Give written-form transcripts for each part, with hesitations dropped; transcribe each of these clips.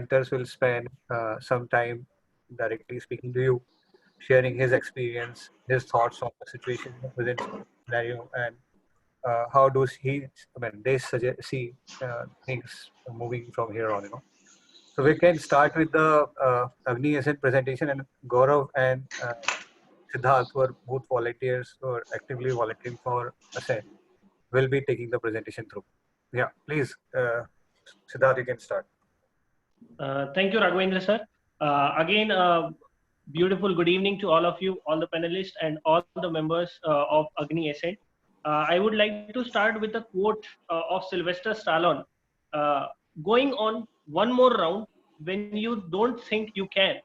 presenters will spend some time directly speaking to you, sharing his experience, his thoughts on the situation in the present scenario, and how does he, I mean, they suggest, see things moving from here on, So we can start with the Agni Ascent presentation, and Gaurav and Siddharth, who are both volunteers or actively volunteering for Ascent, will be taking the presentation through. Yeah, please, Siddharth, you can start. Thank you, Raghavendra sir. Again, beautiful good evening to all of you, all the panelists, and all the members of AGNI Ascent. I would like to start with a quote of Sylvester Stallone: "Going on one more round when you don't think you can.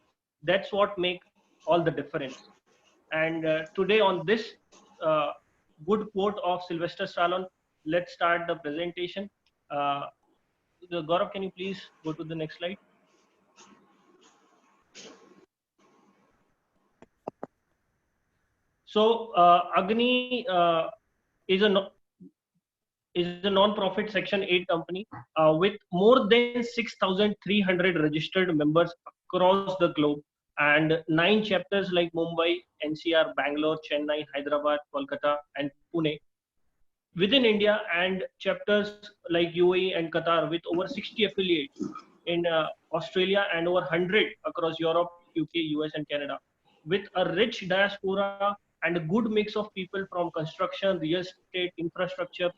That's what makes all the difference." And today, on this uh, good quote of Sylvester Stallone, let's start the presentation. Uh, Gaurav, can you please go to the next slide? So AGNI is a is a non-profit Section 8 company with more than 6,300 registered members across the globe, and 9 chapters like Mumbai, NCR, Bangalore, Chennai, Hyderabad, Kolkata, and Pune within India, and chapters like UAE and Qatar with over 60 affiliates in Australia and over 100 across Europe, UK, US, and Canada, with a rich diaspora and a good mix of people from construction, real estate, infrastructure,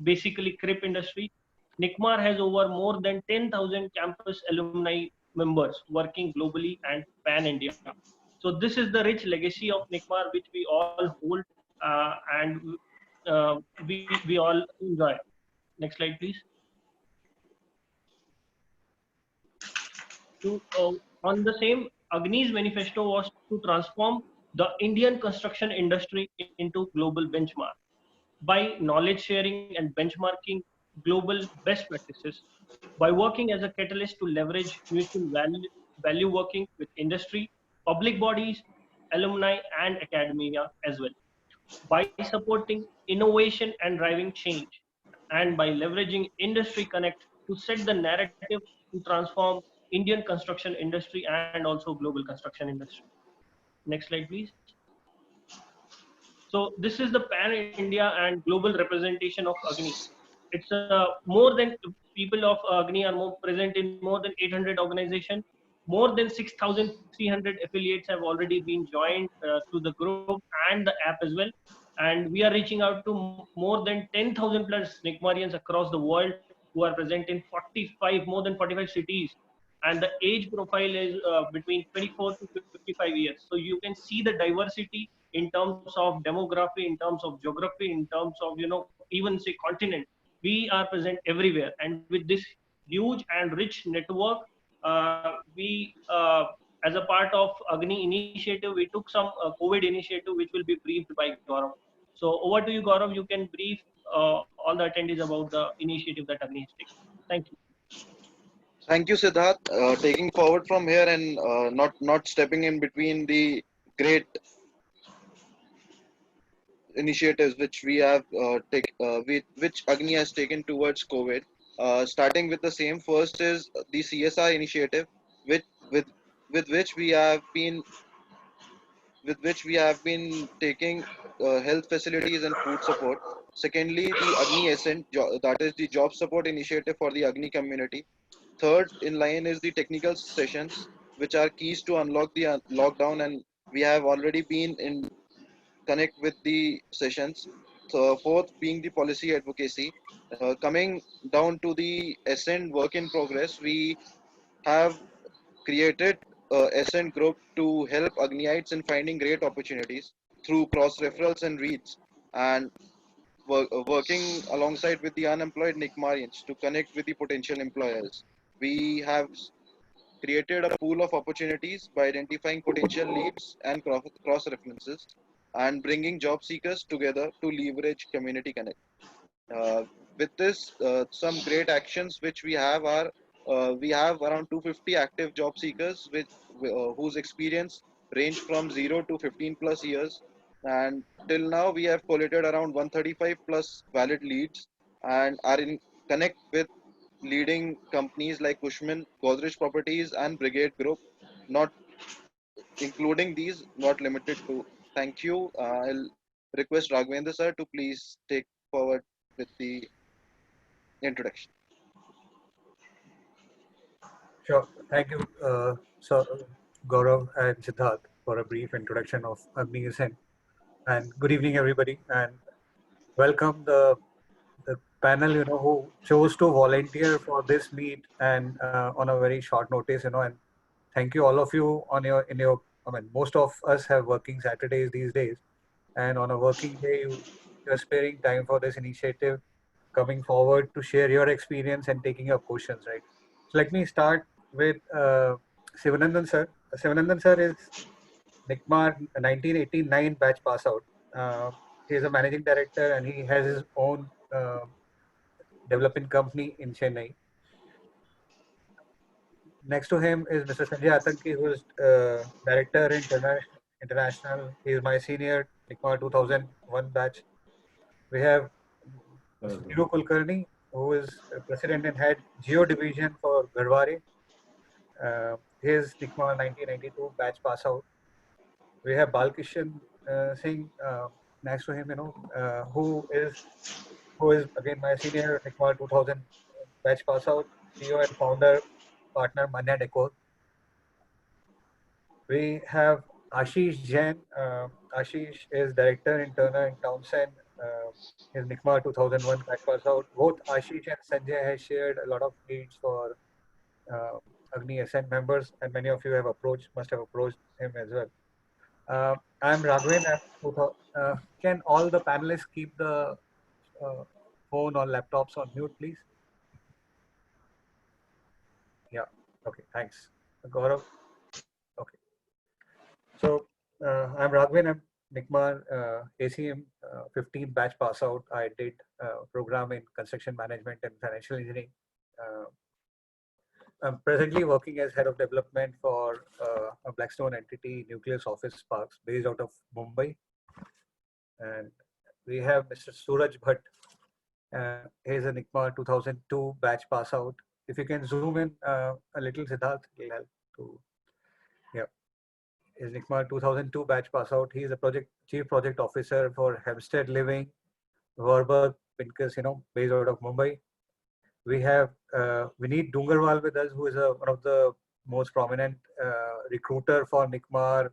basically CRIP industry. NICMAR has over more than 10,000 campus alumni members working globally and pan-India. So this is the rich legacy of NICMAR, which we all hold and we all enjoy. Next slide, please. On the same, Agni's manifesto was to transform the Indian construction industry into global benchmark by knowledge sharing and benchmarking global best practices, by working as a catalyst to leverage mutual value working with industry, public bodies, alumni, and academia as well, by supporting innovation and driving change, and by leveraging industry connect to set the narrative to transform Indian construction industry and also global construction industry. Next slide, please. So this is the pan-India and global representation of AGNI. It's more than people of AGNI are more present in more than 800 organizations. More than 6,300 affiliates have already been joined to the group and the app as well. And we are reaching out to more than 10,000 plus Nigmarians across the world who are present in 45, more than 45 cities. And the age profile is between 24 to 55 years. So you can see the diversity in terms of demography, in terms of geography, in terms of, even say continent. We are present everywhere. And with this huge and rich network, as a part of Agni initiative, we took some COVID initiative, which will be briefed by Gaurav. So over to you, Gaurav. You can brief all the attendees about the initiative that Agni has taken. Thank you. Thank you, Siddharth. Taking forward from here and not stepping in between the great initiatives which we have which Agni has taken towards COVID. Starting with the same, first is the CSR initiative, with with with which we have been taking health facilities and food support. Secondly, the Agni Ascent, that is the job support initiative for the Agni community. Third in line is the technical sessions, which are keys to unlock the lockdown, and we have already been in connect with the sessions. So fourth being the policy advocacy. Coming down to the Ascent work in progress, we have created Ascent group to help Agniites in finding great opportunities through cross referrals and reads, and working alongside with the unemployed Nickmarians to connect with the potential employers. We have created a pool of opportunities by identifying potential leads and cross references, and bringing job seekers together to leverage community connect. With this, some great actions which we have are, we have around 250 active job seekers whose experience range from 0 to 15 plus years, and till now we have collated around 135 plus valid leads and are in connect with leading companies like Cushman, Godrej Properties, and Brigade Group, not including these, not limited to. Thank you. I'll request Raghavendra sir to please take forward with the introduction. Sure. Thank you, Gaurav and Siddharth, for a brief introduction of AGNI Ascent. And good evening, everybody, and welcome the panel, who chose to volunteer for this meet and on a very short notice, and thank you all of you I mean, most of us have working Saturdays these days, and on a working day, you're sparing time for this initiative, coming forward to share your experience and taking your questions, right? So let me start with Sivanandan sir. Sivanandan sir is NICMAR 1989 batch pass out. He is a managing director and he has his own developing company in Chennai. Next to him is Mr. Sanjay Atanki, who is director in international. He is my senior NICMAR 2001 batch. We have Mr. Dhiru Kulkarni, who is president and head Geo division for Garhware. His NICMAR 1992 batch pass out. We have Balkishan Singh next to him, who is again my senior NICMAR 2000 batch pass out, CEO and founder, partner Manya Decor. We have Ashish Jain. Ashish is director in Turner and Townsend. His NICMAR 2001 batch pass out. Both Ashish and Sanjay have shared a lot of leads for uh, AGNI Ascent members, and many of you must have approached him as well. I'm Raghavan. Can all the panelists keep the uh, phone or laptops on mute, please? Yeah. Okay. Thanks, Gaurav. Okay. So I'm Raghavan. I'm NICMAR ACM 15 batch pass out. I did program in construction management and financial engineering. Uh, I'm presently working as head of development for a Blackstone entity, Nucleus Office Parks, based out of Mumbai. And we have Mr. Suraj Bhatt. He's a NICMAR 2002 batch pass out. If you can zoom in a little, Siddharth, it'll help to. Yeah, is NICMAR 2002 batch pass out. He is a chief project officer for Hempstead Living, Warburg, Pincus, based out of Mumbai. We have Vineet Dungarwal with us, who is one of the most prominent recruiter for NICMAR,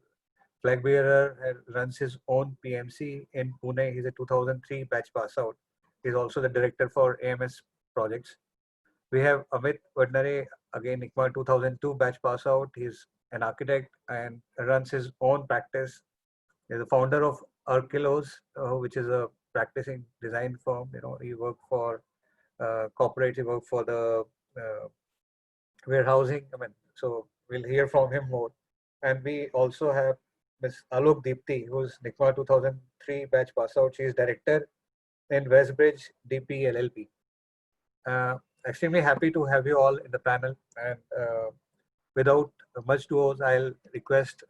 flag bearer, runs his own PMC in Pune. He's a 2003 batch pass out. He's also the director for AMS projects. We have Amit Vadnare, again NICMAR 2002 batch pass out. He's an architect and runs his own practice. He's the founder of Arkilos, which is a practicing design firm. He worked for corporate, he worked for the warehousing. So we'll hear from him more. And we also have Ms. Alok Deepti, who's NICMAR 2003 batch pass out. She is director in Westbridge DP LLP. Extremely happy to have you all in the panel. And without much ado, I'll request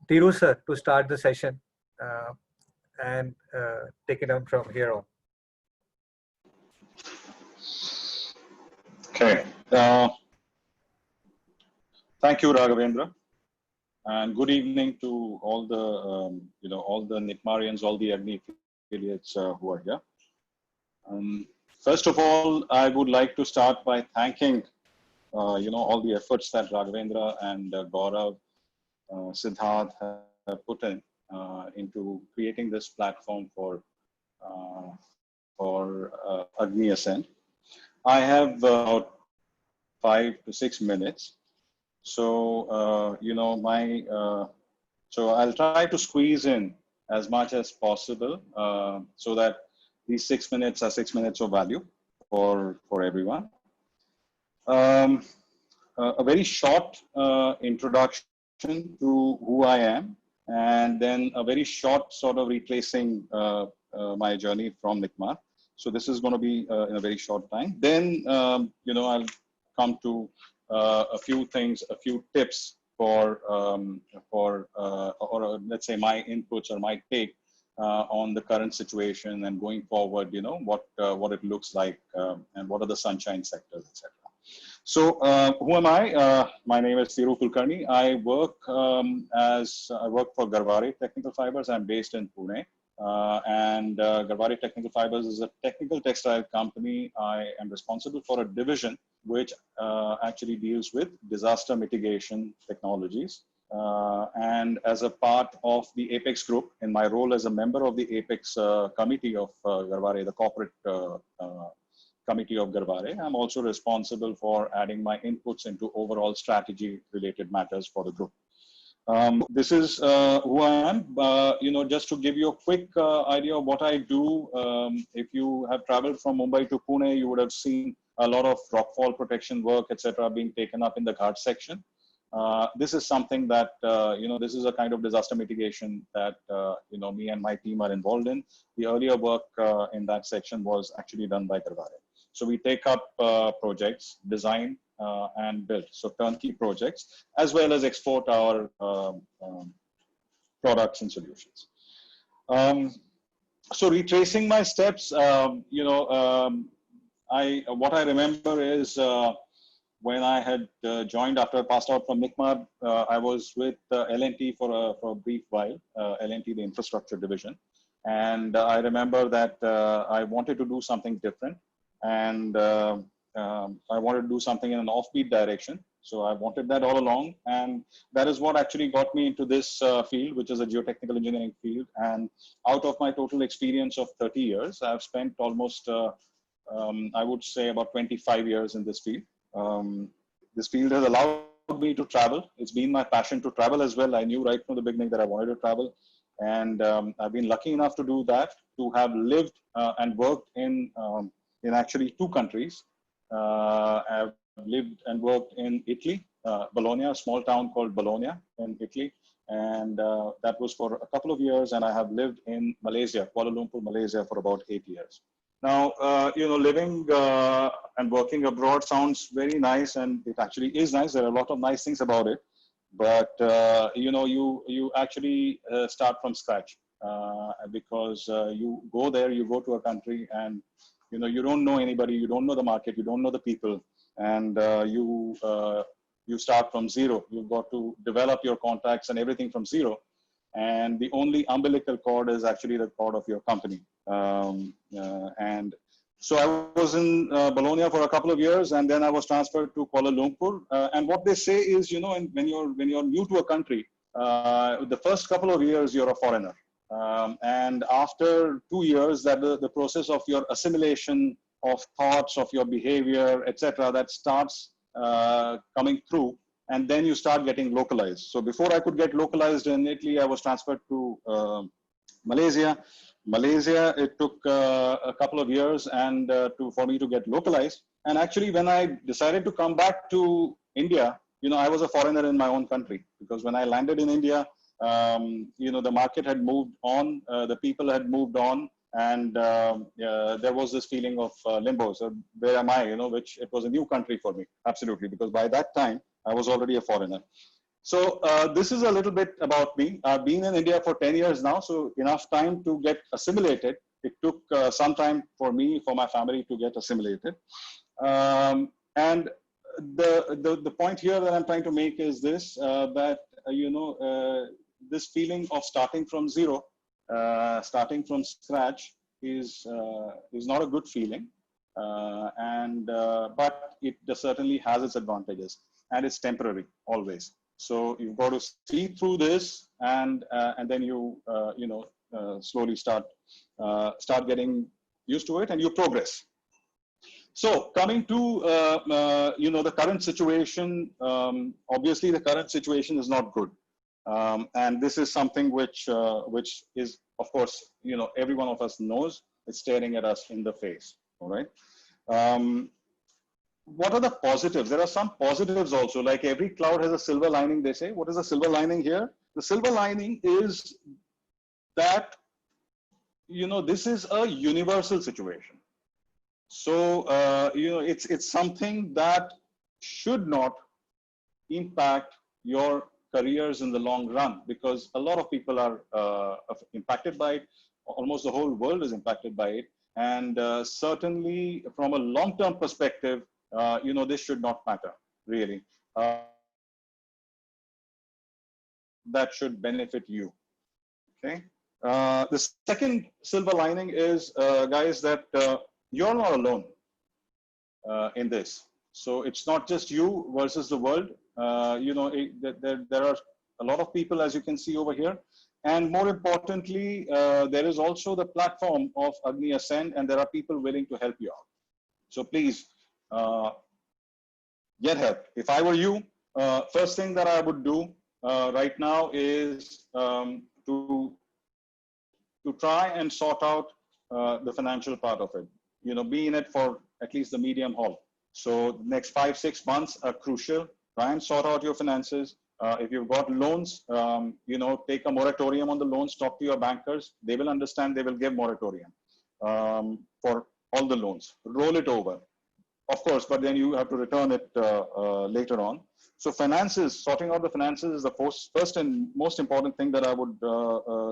Tiru sir to start the session and take it on from here on. Okay. Thank you, Raghavendra, and good evening to all the all the NICMARians, all the AGNI affiliates who are here. First of all, I would like to start by thanking all the efforts that Raghavendra and Gaurav, Siddharth have put in into creating this platform for AGNI Ascent. I have about 5 to 6 minutes. So, so I'll try to squeeze in as much as possible so that these 6 minutes are 6 minutes of value for everyone. A very short introduction to who I am, and then a very short sort of retracing my journey from NICMAR. So this is going to be in a very short time. Then, I'll come to a few things, a few tips for or let's say my inputs or my take on the current situation and going forward, what it looks like and what are the sunshine sectors, etc. So who am I? My name is Thiru Kulkarni. I work for Garvare Technical Fibers. I'm based in Pune. And Garvare Technical Fibers is a technical textile company. I am responsible for a division which actually deals with disaster mitigation technologies. And as a part of the Apex group, in my role as a member of the Apex committee of Garvare, the corporate committee of Garvare, I'm also responsible for adding my inputs into overall strategy related matters for the group. This is who I am. Just to give you a quick idea of what I do, if you have traveled from Mumbai to Pune, you would have seen a lot of rockfall protection work, etc., being taken up in the Ghat section. This is something that, this is a kind of disaster mitigation that, me and my team are involved in. The earlier work in that section was actually done by Garvare. So we take up projects, design and build, so turnkey projects, as well as export our products and solutions. So retracing my steps, what I remember is when I had joined after I passed out from NICMAR, I was with L&T for a brief while, L&T, the infrastructure division. And I remember that I wanted to do something different. And I wanted to do something in an offbeat direction. So I wanted that all along. And that is what actually got me into this field, which is a geotechnical engineering field. And out of my total experience of 30 years, I've spent almost, I would say, about 25 years in this field. This field has allowed me to travel. It's been my passion to travel as well. I knew right from the beginning that I wanted to travel. And I've been lucky enough to do that, to have lived and worked in actually 2 countries. I've lived and worked in Italy, Bologna, a small town called Bologna in Italy. And that was for a couple of years. And I have lived in Malaysia, Kuala Lumpur, Malaysia, for about 8 years. Now, living and working abroad sounds very nice, and it actually is nice. There are a lot of nice things about it. But, you actually start from scratch because you go there, you go to a country and, you don't know anybody, you don't know the market, you don't know the people, and you start from zero. You've got to develop your contacts and everything from zero. And the only umbilical cord is actually the cord of your company. And so I was in Bologna for a couple of years, and then I was transferred to Kuala Lumpur. And what they say is, when you're new to a country, the first couple of years you're a foreigner. And after 2 years, that the process of your assimilation of thoughts, of your behavior, etc., that starts coming through, and then you start getting localized. So before I could get localized in Italy, I was transferred to Malaysia. Malaysia, it took a couple of years and for me to get localized. And actually, when I decided to come back to India, I was a foreigner in my own country, because when I landed in India, the market had moved on, the people had moved on, and there was this feeling of limbo. So where am I? Which it was a new country for me, absolutely, because by that time I was already a foreigner. So this is a little bit about me. I've been in India for 10 years now, so enough time to get assimilated. It took some time for me, for my family to get assimilated. And the point here that I'm trying to make is this, that, this feeling of starting from zero, starting from scratch is not a good feeling. But it certainly has its advantages, and it's temporary always. So you've got to see through this, and then you slowly start getting used to it, and you progress. So coming to the current situation, obviously the current situation is not good, and this is something which is, of course, every one of us knows. It's staring at us in the face. All right. What are the positives? There are some positives also. Like every cloud has a silver lining, they say. What is the silver lining here? The silver lining is that, this is a universal situation. So, it's something that should not impact your careers in the long run, because a lot of people are impacted by it. Almost the whole world is impacted by it. And certainly from a long-term perspective, this should not matter, really. That should benefit you, okay? The second silver lining is, guys, that you're not alone in this. So it's not just you versus the world. There are a lot of people, as you can see over here. And more importantly, there is also the platform of AGNI Ascend, and there are people willing to help you out. So please get help. If I were you, first thing that I would do right now is to try and sort out the financial part of it. Be in it for at least the medium haul. So next 5-6 months are crucial. Try and sort out your finances. If you've got loans, take a moratorium on the loans. Talk to your bankers. They will understand. They will give moratorium for all the loans. Roll it over, of course, but then you have to return it later on. So finances, sorting out the finances is the first and most important thing that I would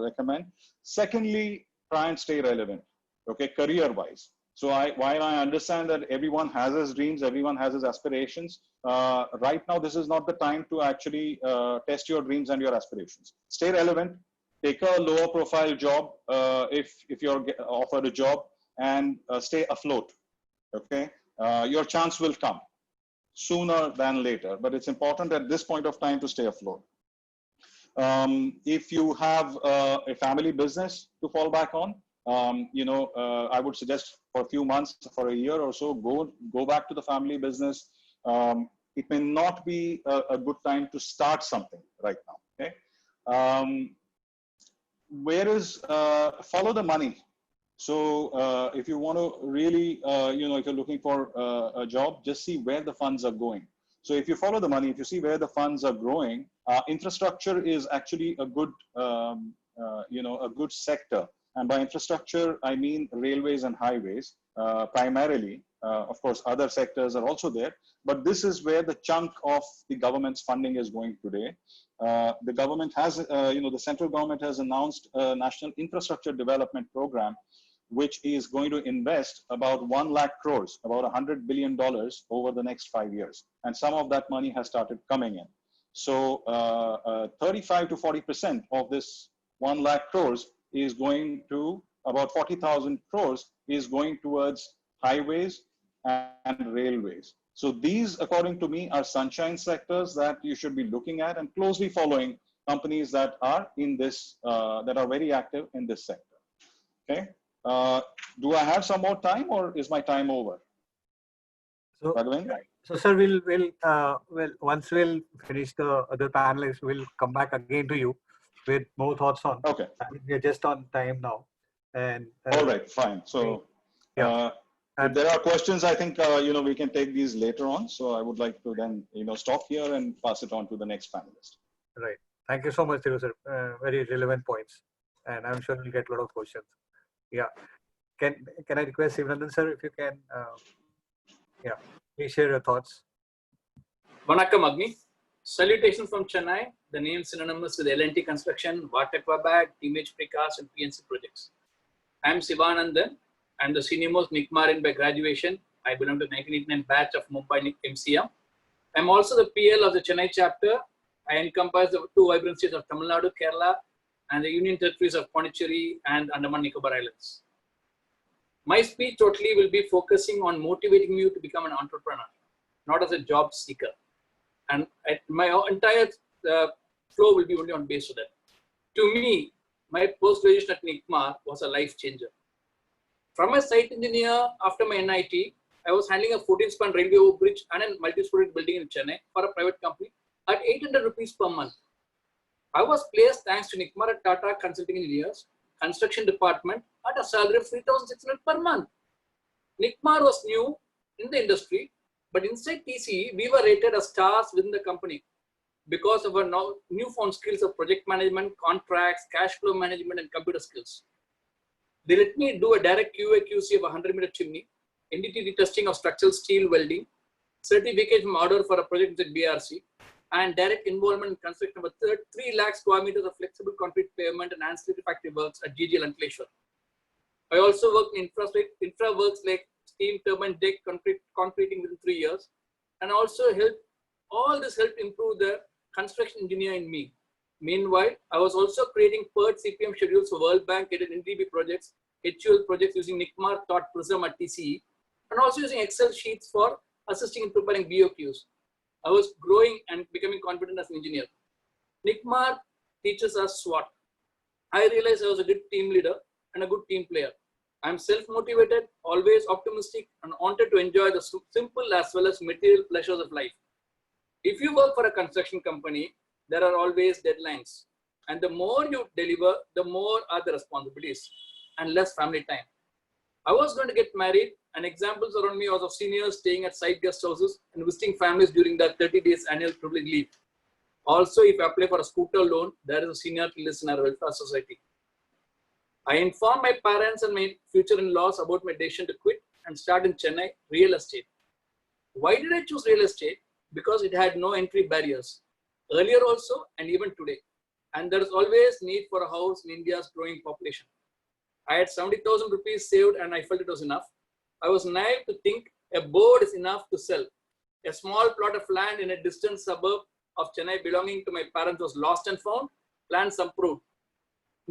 recommend. Secondly, try and stay relevant, okay, career-wise. So while I understand that everyone has his dreams, everyone has his aspirations, right now this is not the time to actually test your dreams and your aspirations. Stay relevant, take a lower profile job if you're offered a job, and stay afloat, okay? Your chance will come sooner than later, but it's important at this point of time to stay afloat. If you have a family business to fall back on, I would suggest for a few months, for a year or so, go back to the family business. It may not be a good time to start something right now. Okay, follow the money. So if you want to really, if you're looking for a job, just see where the funds are going. So if you follow the money, if you see where the funds are growing, infrastructure is actually a good, a good sector. And by infrastructure, I mean railways and highways primarily. Of course, other sectors are also there, but this is where the chunk of the government's funding is going today. The government has, the central government has announced a national infrastructure development program, which is going to invest about 1 lakh crores, about $100 billion over the next 5 years. And some of that money has started coming in. So 35 to 40% of this 1 lakh crores is going to, about 40,000 crores is going towards highways and railways. So these, according to me, are sunshine sectors that you should be looking at and closely following companies that are in this, that are very active in this sector. Okay. Do I have some more time, or is my time over? So, Raghavendra? so sir, once we'll finish the other panelists, we'll come back again to you with more thoughts on. Okay. We're just on time now, and all right, fine. So, if there are questions, I think we can take these later on. So I would like to then stop here and pass it on to the next panelist. Right. Thank you so much, Thiru sir. Very relevant points, and I'm sure we'll get a lot of questions. Yeah. Can I request Sivanandan sir, if you can, please share your thoughts. Vanakkam AGNI. Salutations from Chennai. The name synonymous with L&T Construction, Vartec Wabag, Image Precast, and PNC projects. I am Sivanandan. I am the senior most NICMARian by graduation. I belong to 1989 batch of Mumbai MCM. I am also the PL of the Chennai chapter. I encompass the 2 vibrant states of Tamil Nadu, Kerala, and the Union Territories of Pondicherry and Andaman Nicobar Islands. My speech totally will be focusing on motivating you to become an entrepreneur, not as a job seeker. And my entire flow will be only on based on that. To me, my post-graduation at NICMAR was a life changer. From a site engineer after my NIT, I was handling a 14-span railway overbridge and a multi-story building in Chennai for a private company at 800 rupees per month. I was placed thanks to NICMAR at Tata Consulting Engineers, construction department at a salary of 3,600 per month. NICMAR was new in the industry, but inside TCE, we were rated as stars within the company because of our newfound skills of project management, contracts, cash flow management, and computer skills. They let me do a direct QA/QC of a 100-meter chimney, NDT testing of structural steel welding, certificate from order for a project with BRC, and direct involvement in construction of a 3 lakh square meters of flexible concrete pavement and ancillary factory works at GGL and Ankleshwar. I also worked in infra works like steam turbine deck concreting within 3 years, and also all this helped improve the construction engineer in me. Meanwhile, I was also creating PERT CPM schedules for World Bank aided NDB projects, HUL projects using NICMAR taught Prism at TCE, and also using Excel sheets for assisting in preparing BOQs. I was growing and becoming confident as an engineer. NICMAR teaches us SWOT. I realized I was a good team leader and a good team player. I'm self-motivated, always optimistic, and wanted to enjoy the simple as well as material pleasures of life. If you work for a construction company, there are always deadlines. And the more you deliver, the more are the responsibilities and less family time. I was going to get married, and examples around me was of seniors staying at site guest houses and visiting families during that 30 days annual privilege leave. Also, if I apply for a scooter loan, there is a seniority list in our welfare society. I informed my parents and my future in-laws about my decision to quit and start in Chennai real estate. Why did I choose real estate? Because it had no entry barriers. Earlier also and even today. And there is always need for a house in India's growing population. I had 70,000 rupees saved and I felt it was enough. I was naive to think a board is enough to sell. A small plot of land in a distant suburb of Chennai belonging to my parents was lost and found. Plans approved.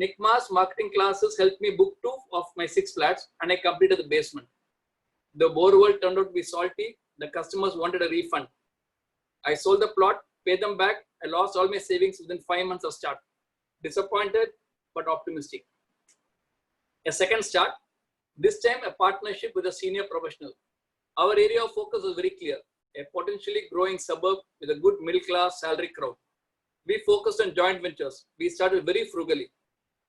NICMA's marketing classes helped me book 2 of my 6 flats and I completed the basement. The borewell turned out to be salty. The customers wanted a refund. I sold the plot, paid them back. I lost all my savings within 5 months of start. Disappointed, but optimistic. A second start, this time a partnership with a senior professional. Our area of focus was very clear, a potentially growing suburb with a good middle class salary crowd. We focused on joint ventures. We started very frugally.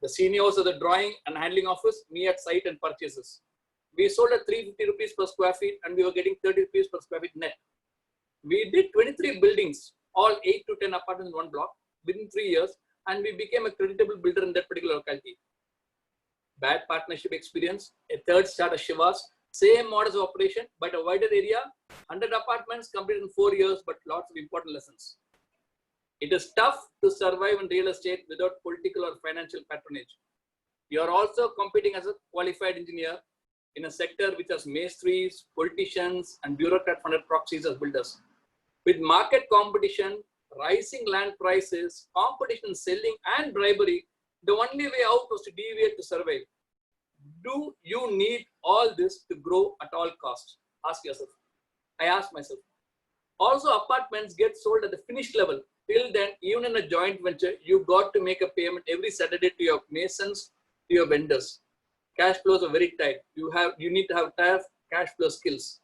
The senior was at the drawing and handling office, me at site and purchases. We sold at 350 rupees per square feet and we were getting 30 rupees per square feet net. We did 23 buildings, all 8 to 10 apartments in one block within 3 years, and we became a creditable builder in that particular locality. Bad partnership experience, a third start at Shiva's, same modus of operation, but a wider area, 100 apartments completed in 4 years, but lots of important lessons. It is tough to survive in real estate without political or financial patronage. You are also competing as a qualified engineer in a sector which has maestries, politicians, and bureaucrat-funded proxies as builders. With market competition, rising land prices, competition in selling, and bribery, the only way out was to deviate to survive. Do you need all this to grow at all costs? Ask yourself. I asked myself. Also, apartments get sold at the finished level. Till then, even in a joint venture, you got to make a payment every Saturday to your masons, to your vendors. Cash flows are very tight. You need to have tough cash flow skills.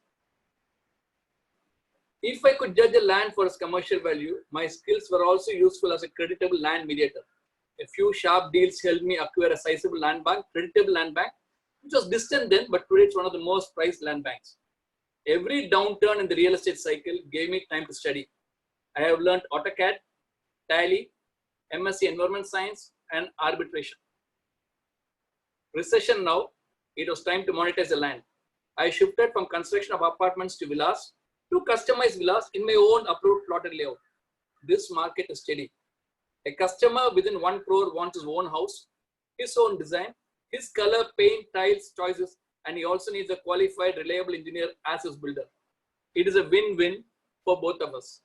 If I could judge a land for its commercial value, my skills were also useful as a creditable land mediator. A few sharp deals helped me acquire a sizable land bank, creditable land bank, which was distant then, but today it's one of the most prized land banks. Every downturn in the real estate cycle gave me time to study. I have learned AutoCAD, Tally, MSc Environment Science, and arbitration. Recession now, it was time to monetize the land. I shifted from construction of apartments to villas to customized villas in my own approved plotted layout. This market is steady. A customer within 1 crore wants his own house, his own design, his color, paint, tiles, choices, and he also needs a qualified, reliable engineer as his builder. It is a win-win for both of us.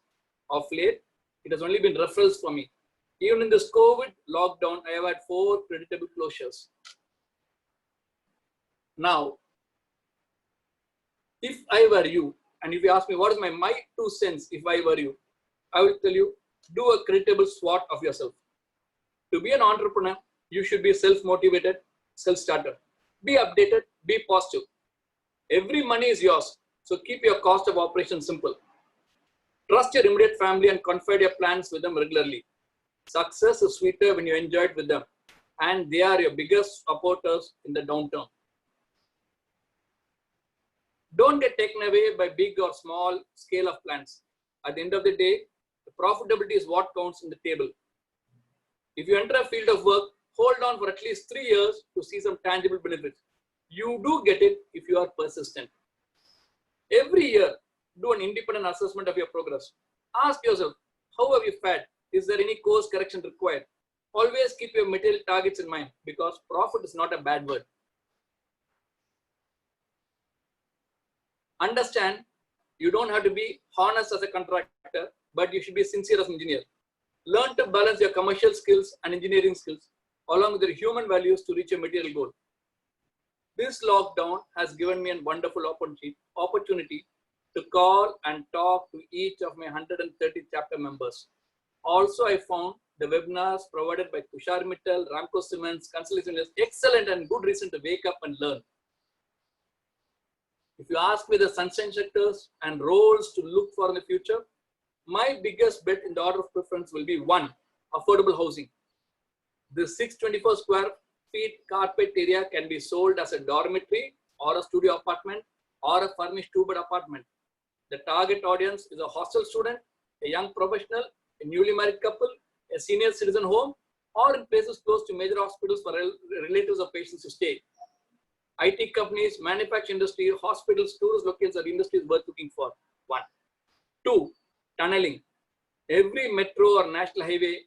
Of late, it has only been referrals for me. Even in this COVID lockdown, I have had 4 creditable closures. Now, if I were you, and if you ask me what is my 2 cents if I were you, I will tell you, do a creditable SWOT of yourself. To be an entrepreneur, you should be self-motivated, self-starter. Be updated, be positive. Every money is yours, so keep your cost of operation simple. Trust your immediate family and confide your plans with them regularly. Success is sweeter when you enjoy it with them, and they are your biggest supporters in the downturn. Don't get taken away by big or small scale of plans. At the end of the day, the profitability is what counts in the table. If you enter a field of work, hold on for at least 3 years to see some tangible benefits. You do get it if you are persistent. Every year, do an independent assessment of your progress. Ask yourself, How have you fared? Is there any course correction required? Always keep your material targets in mind because profit is not a bad word. Understand, you don't have to be honest as a contractor, but you should be sincere as an engineer. Learn to balance your commercial skills and engineering skills along with your human values to reach your material goal. This lockdown has given me a wonderful opportunity to call and talk to each of my 130 chapter members. Also, I found the webinars provided by Tushar Mittal, Ramco Siemens, Constellation is excellent and good reason to wake up and learn. If you ask me the sunshine sectors and roles to look for in the future, my biggest bet in the order of preference will be 1, affordable housing. The 624 square feet carpet area can be sold as a dormitory or a studio apartment or a furnished 2-bed apartment. The target audience is a hostel student, a young professional, a newly married couple, a senior citizen home, or in places close to major hospitals for relatives or patients to stay. IT companies, manufacturing industry, hospitals, tourist locales are industries worth looking for. 1. 2. Tunneling. Every metro or national highway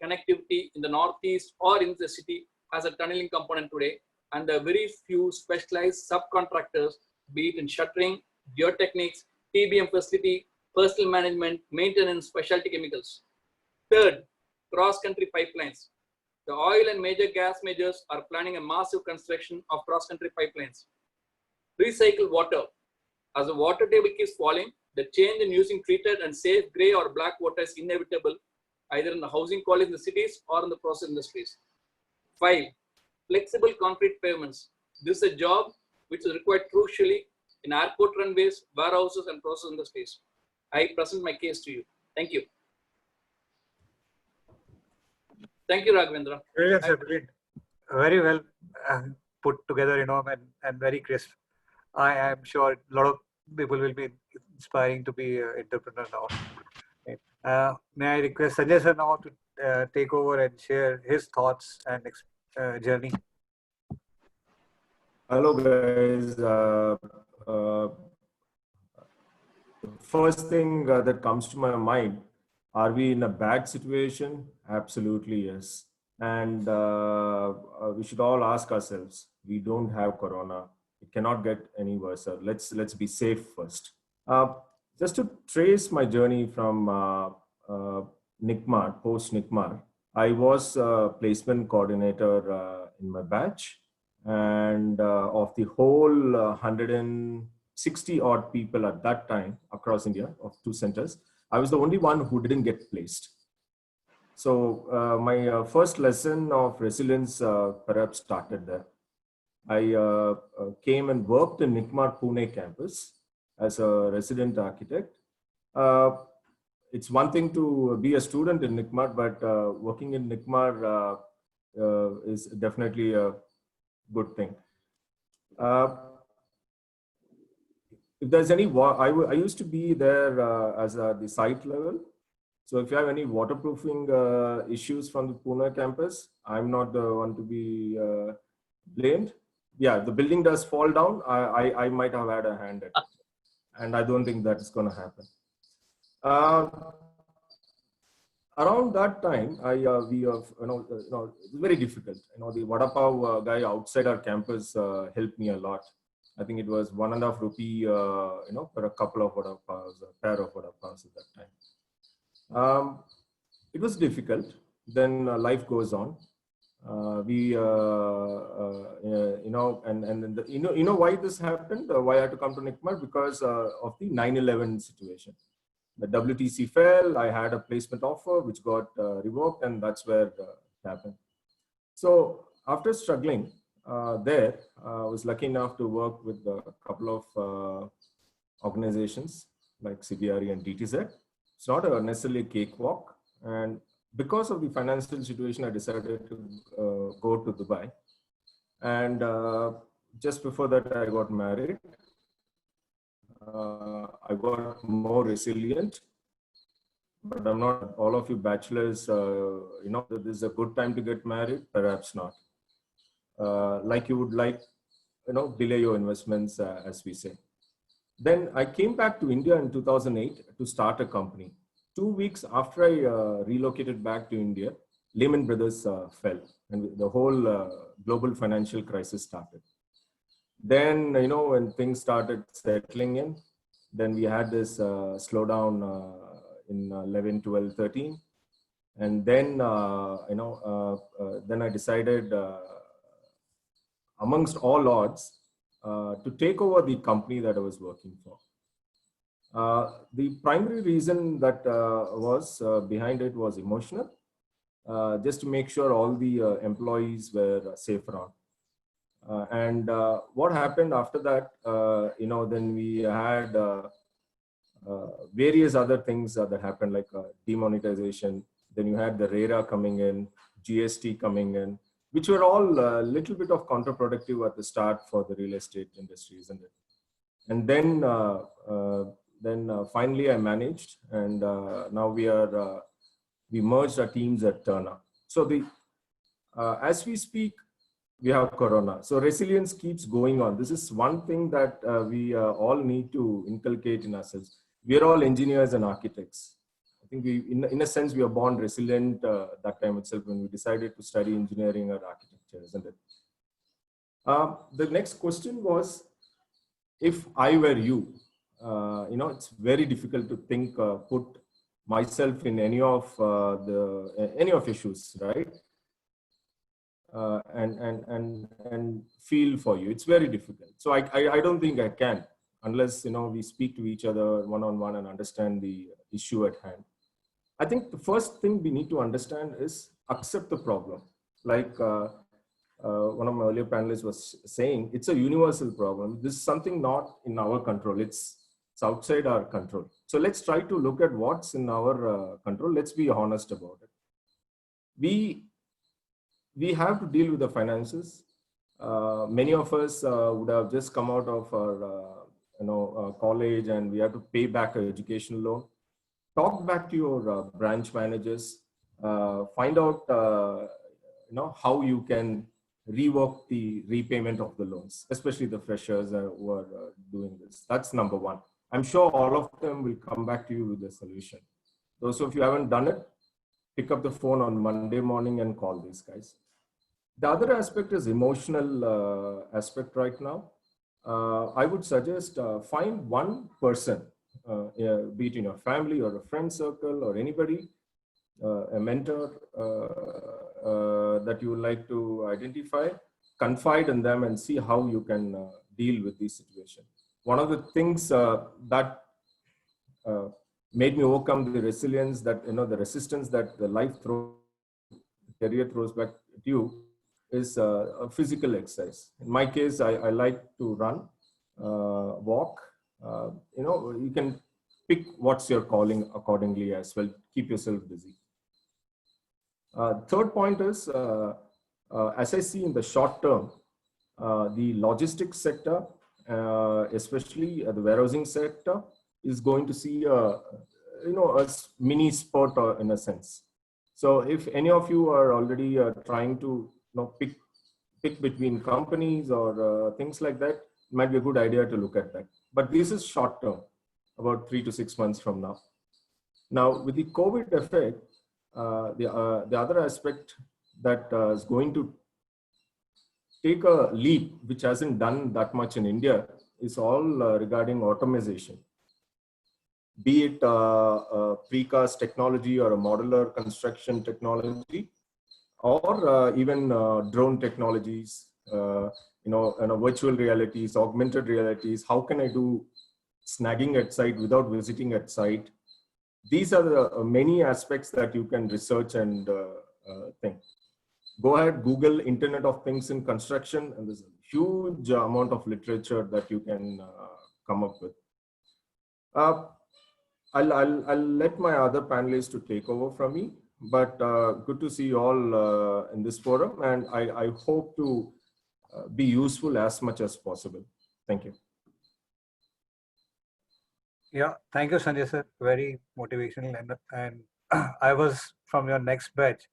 connectivity in the northeast or in the city has a tunneling component today, and there are very few specialized subcontractors, be it in shuttering, geotechnics, TBM facility, personal management, maintenance, specialty chemicals. Third, cross-country pipelines. The oil and major gas majors are planning a massive construction of cross-country pipelines. Recycle water. As the water table keeps falling, the change in using treated and safe gray or black water is inevitable, either in the housing quality in the cities or in the process industries. 5. Flexible concrete pavements. This is a job which is required crucially in airport runways, warehouses, and process industries. I present my case to you. Thank you. Thank you, Raghavendra. Brilliant, sir, brilliant. Very well put together, and very crisp. I am sure a lot of people will be inspiring to be an entrepreneur now. May I request Sanjay sir now to take over and share his thoughts and journey? Hello, guys. The first thing that comes to my mind, are we in a bad situation? Absolutely, yes. And we should all ask ourselves, we don't have corona. It cannot get any worse. Let's be safe first. Just to trace my journey from NICMAR, post-NICMAR, I was a placement coordinator in my batch. And of the whole 160 odd people at that time across India of 2 centers, I was the only one who didn't get placed. So my first lesson of resilience perhaps started there. I came and worked in NICMAR Pune campus as a resident architect. It's one thing to be a student in NICMAR, but working in NICMAR is definitely a good thing. If there's any, I used to be there as the site level. So if you have any waterproofing issues from the Pune campus, I'm not the one to be blamed. Yeah, the building does fall down. I might have had a hand at it, and I don't think that is going to happen. Around that time, it's very difficult. The vada pav guy outside our campus helped me a lot. I think it was 1.5 rupee, for a couple of vada pavs, a pair of vada pavs at that time. It was difficult. Then life goes on. Why this happened? Why I had to come to NICMAR? Because of the 9/11 situation. The WTC fell, I had a placement offer which got revoked, and that's where it happened. So after struggling there, I was lucky enough to work with a couple of organizations like CBRE and DTZ. It's not necessarily a cakewalk. And because of the financial situation, I decided to go to Dubai. And just before that, I got married. I got more resilient, but I'm not. All of you bachelors, this is a good time to get married. Perhaps not. Like you would like, delay your investments, as we say. Then I came back to India in 2008 to start a company. 2 weeks after I relocated back to India, Lehman Brothers fell and the whole global financial crisis started. Then, when things started settling in, then we had this slowdown in 11, 12, 13. And then, then I decided amongst all odds to take over the company that I was working for. The primary reason that was behind it was emotional, just to make sure all the employees were safe around. And what happened after that, then we had various other things that happened, like demonetization. Then you had the RERA coming in, GST coming in, which were all a little bit of counterproductive at the start for the real estate industry, isn't it? And then finally I managed, and now we merged our teams at Turner. So as we speak, we have Corona. So resilience keeps going on. This is one thing that we all need to inculcate in ourselves. We are all engineers and architects. I think in a sense, we are born resilient that time itself when we decided to study engineering or architecture, isn't it? The next question was, if I were you, it's very difficult to think, put myself in any of issues, right? And feel for you. It's very difficult. So I don't think I can, unless we speak to each other one-on-one and understand the issue at hand. I think the first thing we need to understand is accept the problem. Like one of my earlier panelists was saying, it's a universal problem. This is something not in our control. It's outside our control. So let's try to look at what's in our control. Let's be honest about it. We have to deal with the finances. Many of us would have just come out of our college, and we have to pay back our education loan. Talk back to your branch managers. Find out how you can rework the repayment of the loans, especially the freshers who are doing this. That's number one. I'm sure all of them will come back to you with a solution. Those of you who haven't done it, pick up the phone on Monday morning and call these guys. The other aspect is emotional aspect right now. I would suggest find one person, be it in your family or a friend circle or anybody, a mentor that you would like to identify, confide in them and see how you can deal with this situation. One of the things that made me overcome the resilience, that the resistance that the life throws, the career throws back at you, is a physical exercise. In my case, I like to run, walk. You can pick what's your calling accordingly as well. Keep yourself busy. Third point is, as I see in the short term, the logistics sector, especially the warehousing sector, is going to see a mini spurt in a sense. So if any of you are already trying to pick between companies or things like that, it might be a good idea to look at that. But this is short term, about 3 to 6 months from now. Now, with the COVID effect, the other aspect that is going to take a leap, which hasn't done that much in India, is all regarding automation. Be it precast technology or a modular construction technology, or even drone technologies, virtual realities, augmented realities. How can I do snagging at site without visiting at site? These are the many aspects that you can research and think. Go ahead, Google Internet of Things in construction, and there's a huge amount of literature that you can come up with. I'll let my other panelists to take over from me, but good to see you all in this forum, and I hope to be useful as much as possible. Thank you. Yeah, thank you, Sanjay sir. Very motivational, and I was from your next batch.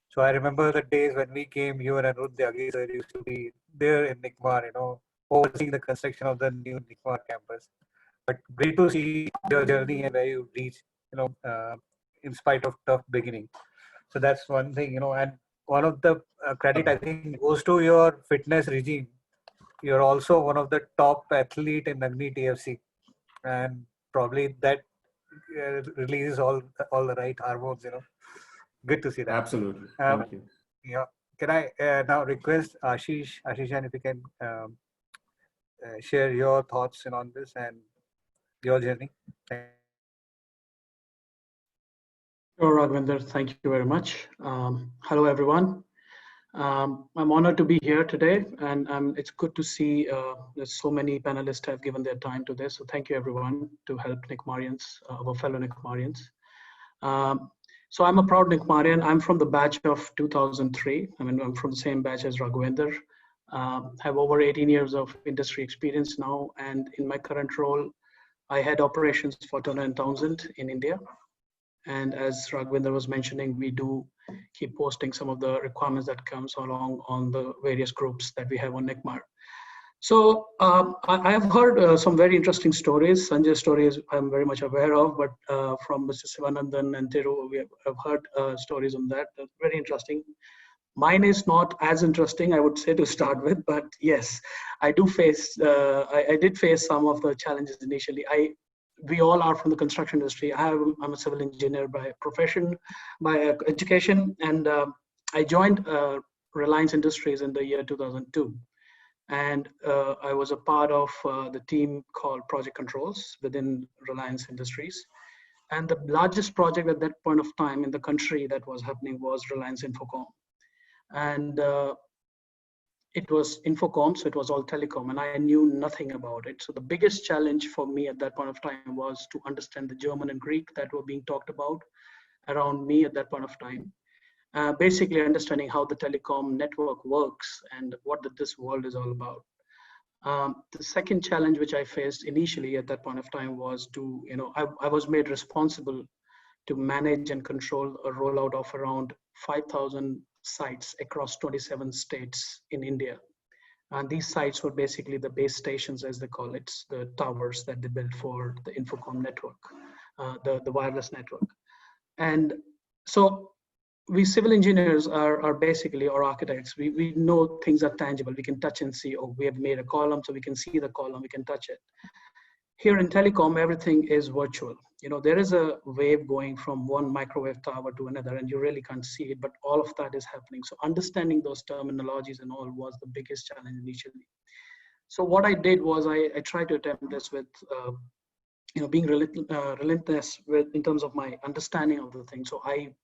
So I remember the days when we came, you and Anuruddh Tyagi sir used to be there in Nikmar, overseeing the construction of the new Nikmar campus. But great to see your journey and where you reached, in spite of tough beginning. So that's one thing, and one of the credit I think goes to your fitness regime. You're also one of the top athlete in AGNI TFC, and probably that releases all the right hormones. Good to see that. Absolutely. Um, Thank you. yeah. Can I now request Ashishan, if you can share your thoughts on this and your journey? Thank Sure, Raghavinder, thank you very much. Hello, everyone. I'm honored to be here today, and it's good to see that so many panelists have given their time to this. So thank you, everyone, to help Nikmarians, our fellow Nikmarians. So I'm a proud Nikmarian. I'm from the batch of 2003. I mean, I'm from the same batch as Raghavinder. Have over 18 years of industry experience now, and in my current role, I head operations for Turner & Townsend in India. And as Raghavinder was mentioning, we do keep posting some of the requirements that comes along on the various groups that we have on NICMAR. So I have heard some very interesting stories. Sanjay's stories I'm very much aware of, but from Mr. Sivanandan and Thiru, we have heard stories on that. That's very interesting. Mine is not as interesting, I would say, to start with, but yes, I do face, I did face some of the challenges initially. We all are from the construction industry. I'm a civil engineer by profession, by education, and I joined Reliance Industries in the year 2002. And I was a part of the team called Project Controls within Reliance Industries. And the largest project at that point of time in the country that was happening was Reliance Infocom. And it was Infocom, so it was all telecom, and I knew nothing about it. So the biggest challenge for me at that point of time was to understand the German and Greek that were being talked about around me at that point of time. Basically understanding how the telecom network works and what this world is all about. The second challenge which I faced initially at that point of time was to, I was made responsible to manage and control a rollout of around 5,000 sites across 27 states in India. And these sites were basically the base stations, as they call it, the towers that they built for the Infocom network, the wireless network. And so we civil engineers are basically, or architects, we know things are tangible. We can touch and see, oh, we have made a column, so we can see the column, we can touch it. Here in telecom, everything is virtual. There is a wave going from one microwave tower to another, and you really can't see it, but all of that is happening. So understanding those terminologies and all was the biggest challenge initially. So what I did was I tried to attempt this with, being relentless in terms of my understanding of the thing. So I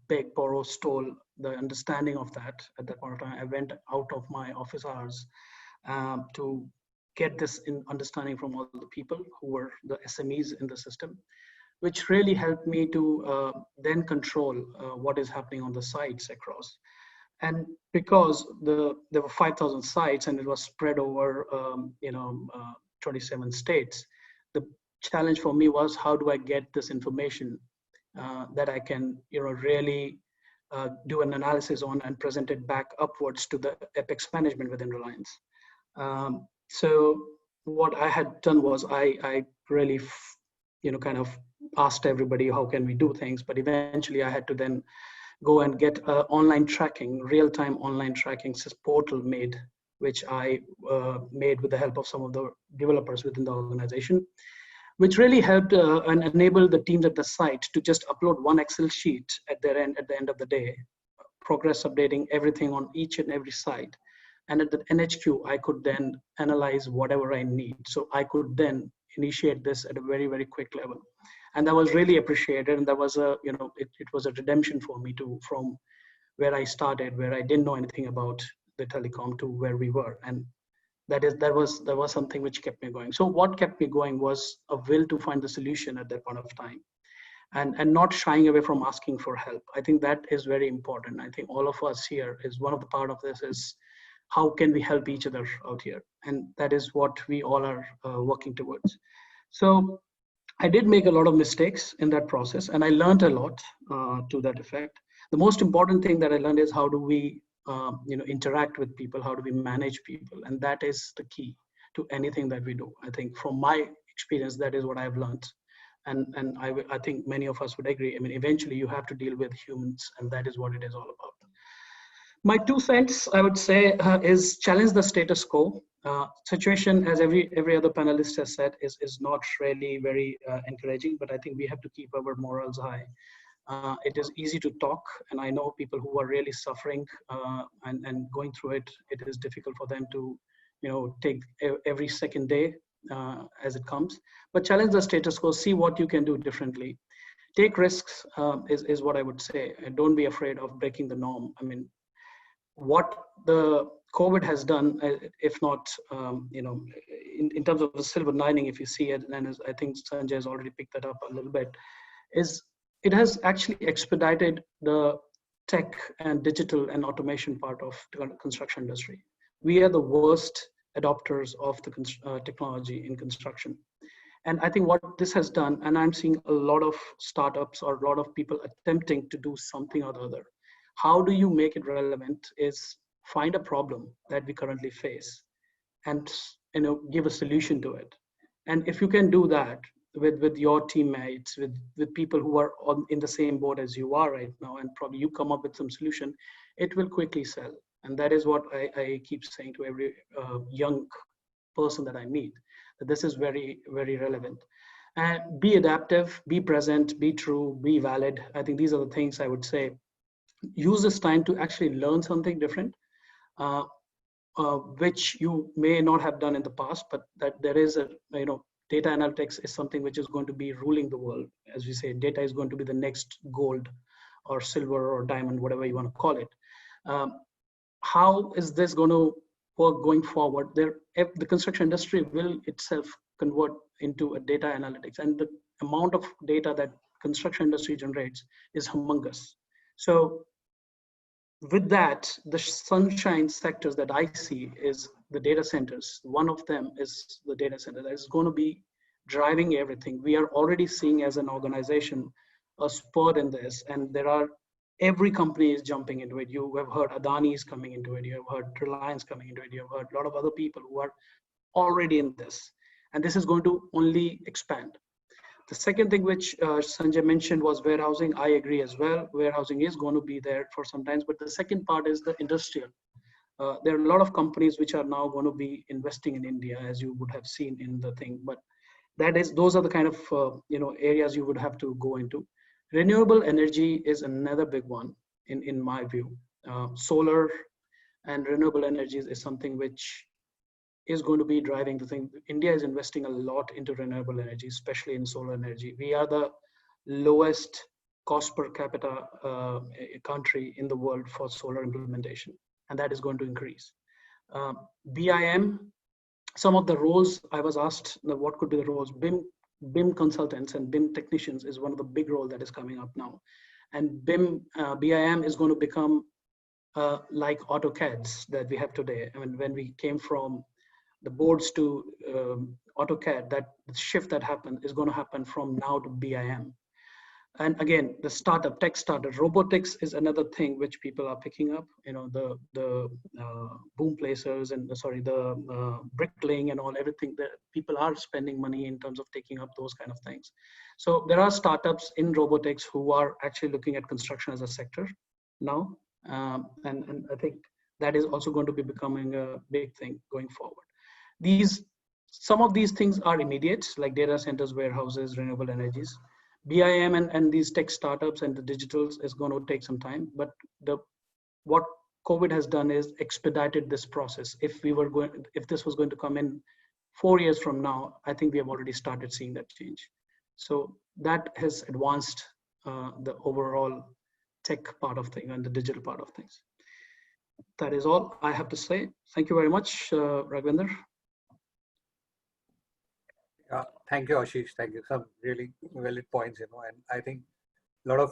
begged, borrowed, stole the understanding of that at that point of time. I went out of my office hours to get this understanding from all the people who were the SMEs in the system, which really helped me to then control what is happening on the sites across. And because there were 5,000 sites and it was spread over 27 states, the challenge for me was, how do I get this information that I can really do an analysis on and present it back upwards to the Apex management within Reliance. So what I had done was I really kind of asked everybody, how can we do things? But eventually I had to then go and get online tracking, real-time online tracking portal made, which I made with the help of some of the developers within the organization, which really helped and enabled the teams at the site to just upload one Excel sheet at the end of the day, progress updating everything on each and every site. And at the NHQ, I could then analyze whatever I need. So I could then initiate this at a very, very quick level. And that was really appreciated. And that was it was a redemption for me from where I started, where I didn't know anything about the telecom, to where we were. And that was something which kept me going. So what kept me going was a will to find the solution at that point of time, and not shying away from asking for help. I think that is very important. I think all of us here is one of the part of this is, how can we help each other out here? And that is what we all are working towards. So I did make a lot of mistakes in that process, and I learned a lot to that effect. The most important thing that I learned is, how do we interact with people? How do we manage people? And that is the key to anything that we do. I think from my experience, that is what I've learned, And I think many of us would agree. I mean, eventually you have to deal with humans, and that is what it is all about. My 2 cents, I would say, is challenge the status quo. Situation, as every other panelist has said, is not really very encouraging, but I think we have to keep our morals high. It is easy to talk, and I know people who are really suffering and going through it. It is difficult for them to, take every second day as it comes. But challenge the status quo, see what you can do differently. Take risks is what I would say. And don't be afraid of breaking the norm. I mean, what the COVID has done, if not, in terms of a silver lining, if you see it, and as I think Sanjay has already picked that up a little bit, is it has actually expedited the tech and digital and automation part of the construction industry. We are the worst adopters of the technology in construction. And I think what this has done, and I'm seeing a lot of startups or a lot of people attempting to do something or the other. How do you make it relevant is find a problem that we currently face and give a solution to it. And if you can do that with your teammates, with people who are in the same boat as you are right now, and probably you come up with some solution, it will quickly sell. And that is what I keep saying to every young person that I meet, that this is very, very relevant. And be adaptive, be present, be true, be valid. I think these are the things I would say. Use this time to actually learn something different, which you may not have done in the past, but that there is data analytics is something which is going to be ruling the world. As we say, data is going to be the next gold or silver or diamond, whatever you want to call it. How is this going to work going forward? The construction industry will itself convert into a data analytics, and the amount of data that construction industry generates is humongous. So with that, the sunshine sectors that I see is the data centers. One of them is the data center that is going to be driving everything. We are already seeing as an organization a spurt in this, and every company is jumping into it. You have heard AGNI is coming into it. You have heard Reliance coming into it. You have heard a lot of other people who are already in this, and this is going to only expand. The second thing which Sanjay mentioned was warehousing. I agree as well. Warehousing is going to be there for some time, but the second part is the industrial. There are a lot of companies which are now going to be investing in India, as you would have seen in the thing. But those are the kind of areas you would have to go into. Renewable energy is another big one in my view. Solar and renewable energies is something which is going to be driving the thing. India is investing a lot into renewable energy, especially in solar energy. We are the lowest cost per capita country in the world for solar implementation, and that is going to increase. BIM, some of the roles I was asked, what could be the roles? BIM consultants and BIM technicians is one of the big roles that is coming up now. And BIM is going to become like AutoCADs that we have today. I mean, when we came from the boards to AutoCAD, that shift that happened is going to happen from now to BIM. And again, the tech startup, robotics is another thing which people are picking up. The boom placers and the bricklaying and everything that people are spending money in terms of taking up those kind of things. So there are startups in robotics who are actually looking at construction as a sector now, and I think that is also going to be becoming a big thing going forward. Some of these things are immediate, like data centers, warehouses, renewable energies. BIM and these tech startups and the digitals is going to take some time, but what COVID has done is expedited this process. If this was going to come in 4 years from now, I think we have already started seeing that change. So that has advanced the overall tech part of things and the digital part of things. That is all I have to say. Thank you very much, Raghvendra. Thank you, Ashish. Thank you. Some really valid points, and I think a lot of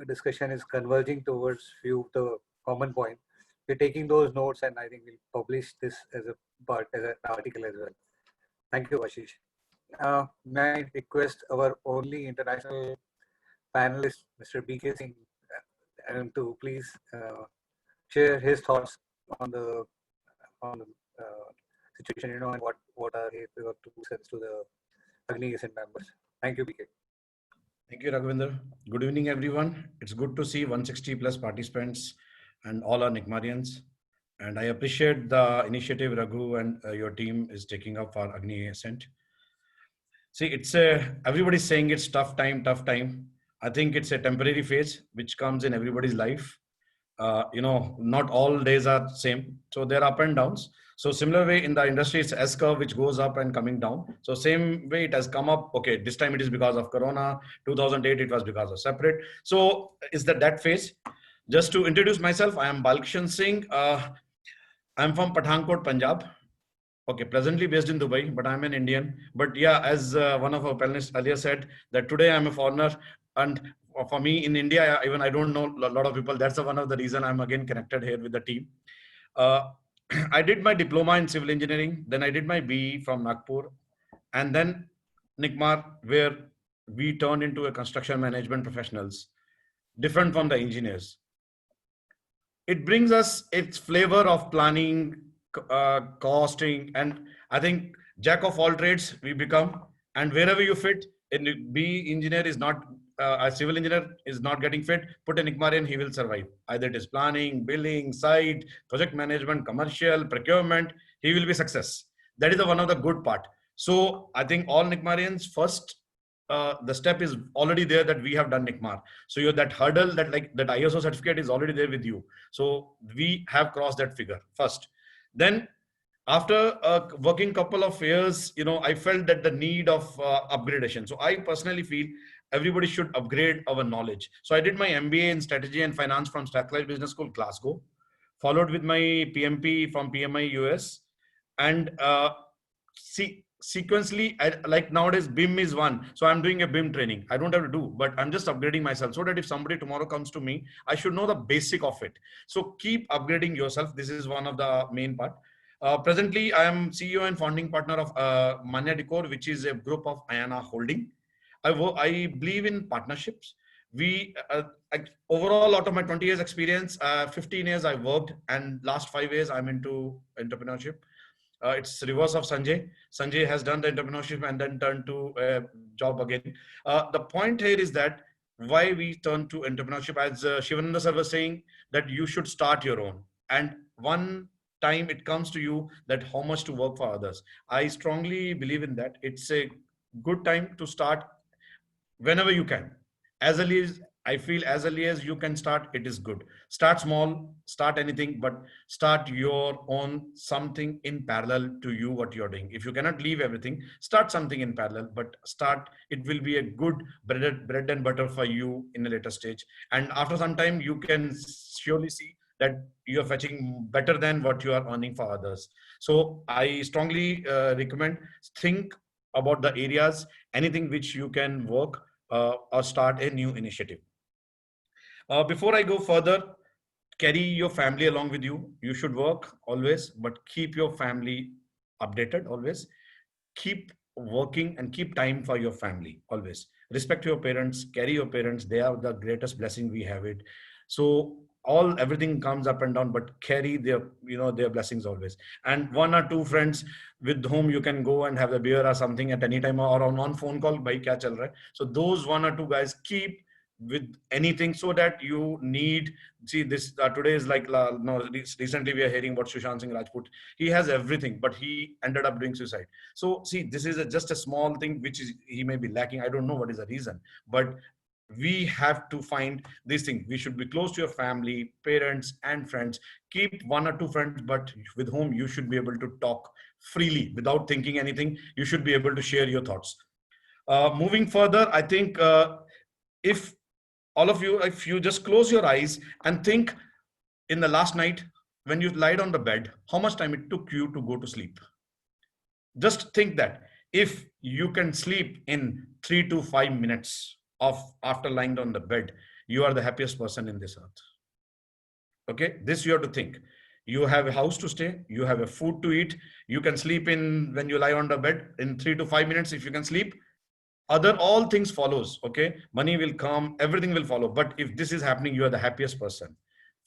discussion is converging towards few of the common points. We're taking those notes, and I think we'll publish this as an article as well. Thank you, Ashish. May I request our only international panelist, Mr. BK Singh, to please share his thoughts on the situation, and what are his 2 cents to the AGNI members. Thank you, PK. Thank you, Raghavendra. Good evening, everyone. It's good to see 160 plus participants and all our Nikmarians. And I appreciate the initiative Raghu and your team is taking up for Agni Ascent. See, everybody's saying it's tough time, tough time. I think it's a temporary phase which comes in everybody's life. Not all days are same. So they're up and downs. So similar way in the industry, it's S curve which goes up and coming down. So same way it has come up. Okay, this time it is because of Corona. 2008 it was because of separate. So is that phase? Just to introduce myself, I am Balkishan Singh. I'm from Pathankot, Punjab. Okay, presently based in Dubai, but I'm an Indian. But yeah, as one of our panelists earlier said, that today I'm a foreigner, and for me in India, even I don't know a lot of people. That's one of the reason I'm again connected here with the team. I did my diploma in civil engineering, then I did my BE from Nagpur, and then NICMAR, where we turned into a construction management professionals, different from the engineers. It brings us its flavor of planning, costing, and I think jack of all trades we become. And wherever you fit, in be engineer is not a civil engineer is not getting fit. Put an Igmarian, he will survive. Either it is planning, billing, site, project management, commercial, procurement. He will be success. That is one of the good part. So I think all Nikmarians first. The step is already there that we have done NICMAR. So you're that hurdle that ISO certificate is already there with you. So we have crossed that figure first. Then after working couple of years, I felt that the need of upgradation. So I personally feel everybody should upgrade our knowledge. So I did my MBA in strategy and finance from Strathclyde Business School, Glasgow, followed with my PMP from PMI US. And sequentially, like nowadays BIM is one, so I'm doing a BIM training. I don't have to do, but I'm just upgrading myself so that if somebody tomorrow comes to me, I should know the basic of it. So keep upgrading yourself. This is one of the main part. Presently I am CEO and founding partner of Manya Decor, which is a group of Ayana Holding. I believe in partnerships. We overall, out of my 20 years experience, 15 years I worked, and last 5 years I'm into entrepreneurship. It's reverse of Sanjay. Sanjay has done the entrepreneurship and then turned to a job again. The point here is that why we turn to entrepreneurship, as Shivananda sir was saying, that you should start your own. And one time it comes to you that how much to work for others. I strongly believe in that. It's a good time to start whenever you can. As early as I feel, as early as you can start, it is good. Start small, start anything, but start your own something in parallel to you, what you're doing. If you cannot leave everything, start something in parallel, but start, it will be a good bread and butter for you in a later stage. And after some time, you can surely see that you're fetching better than what you are earning for others. So I strongly recommend, think about the areas, anything which you can work or start a new initiative. Before I go further, carry your family along with you. You should work always, but keep your family updated always. Keep working and keep time for your family always. Respect your parents, carry your parents. They are the greatest blessing we have it. So everything comes up and down, but carry their blessings always. And 1 or 2 friends with whom you can go and have a beer or something at any time, or on phone call, bhai kya chal raha hai? So those 1 or 2 guys, keep with anything, so that you need, see this today is like recently we are hearing about Sushant Singh Rajput. He has everything, but he ended up doing suicide. So see, this is just a small thing which is he may be lacking. I don't know what is the reason, but we have to find this thing. We should be close to your family, parents and friends. Keep 1 or 2 friends, but with whom you should be able to talk freely without thinking anything. You should be able to share your thoughts. Moving further, I think if all of you, if you just close your eyes and think in the last night when you lied on the bed, how much time it took you to go to sleep. Just think that if you can sleep in 3 to 5 minutes after lying on the bed, you are the happiest person in this earth. Okay, this you have to think. You have a house to stay, you have a food to eat, you can sleep in when you lie on the bed in 3 to 5 minutes. If you can sleep, all things follows. Okay, money will come, everything will follow. But if this is happening, you are the happiest person,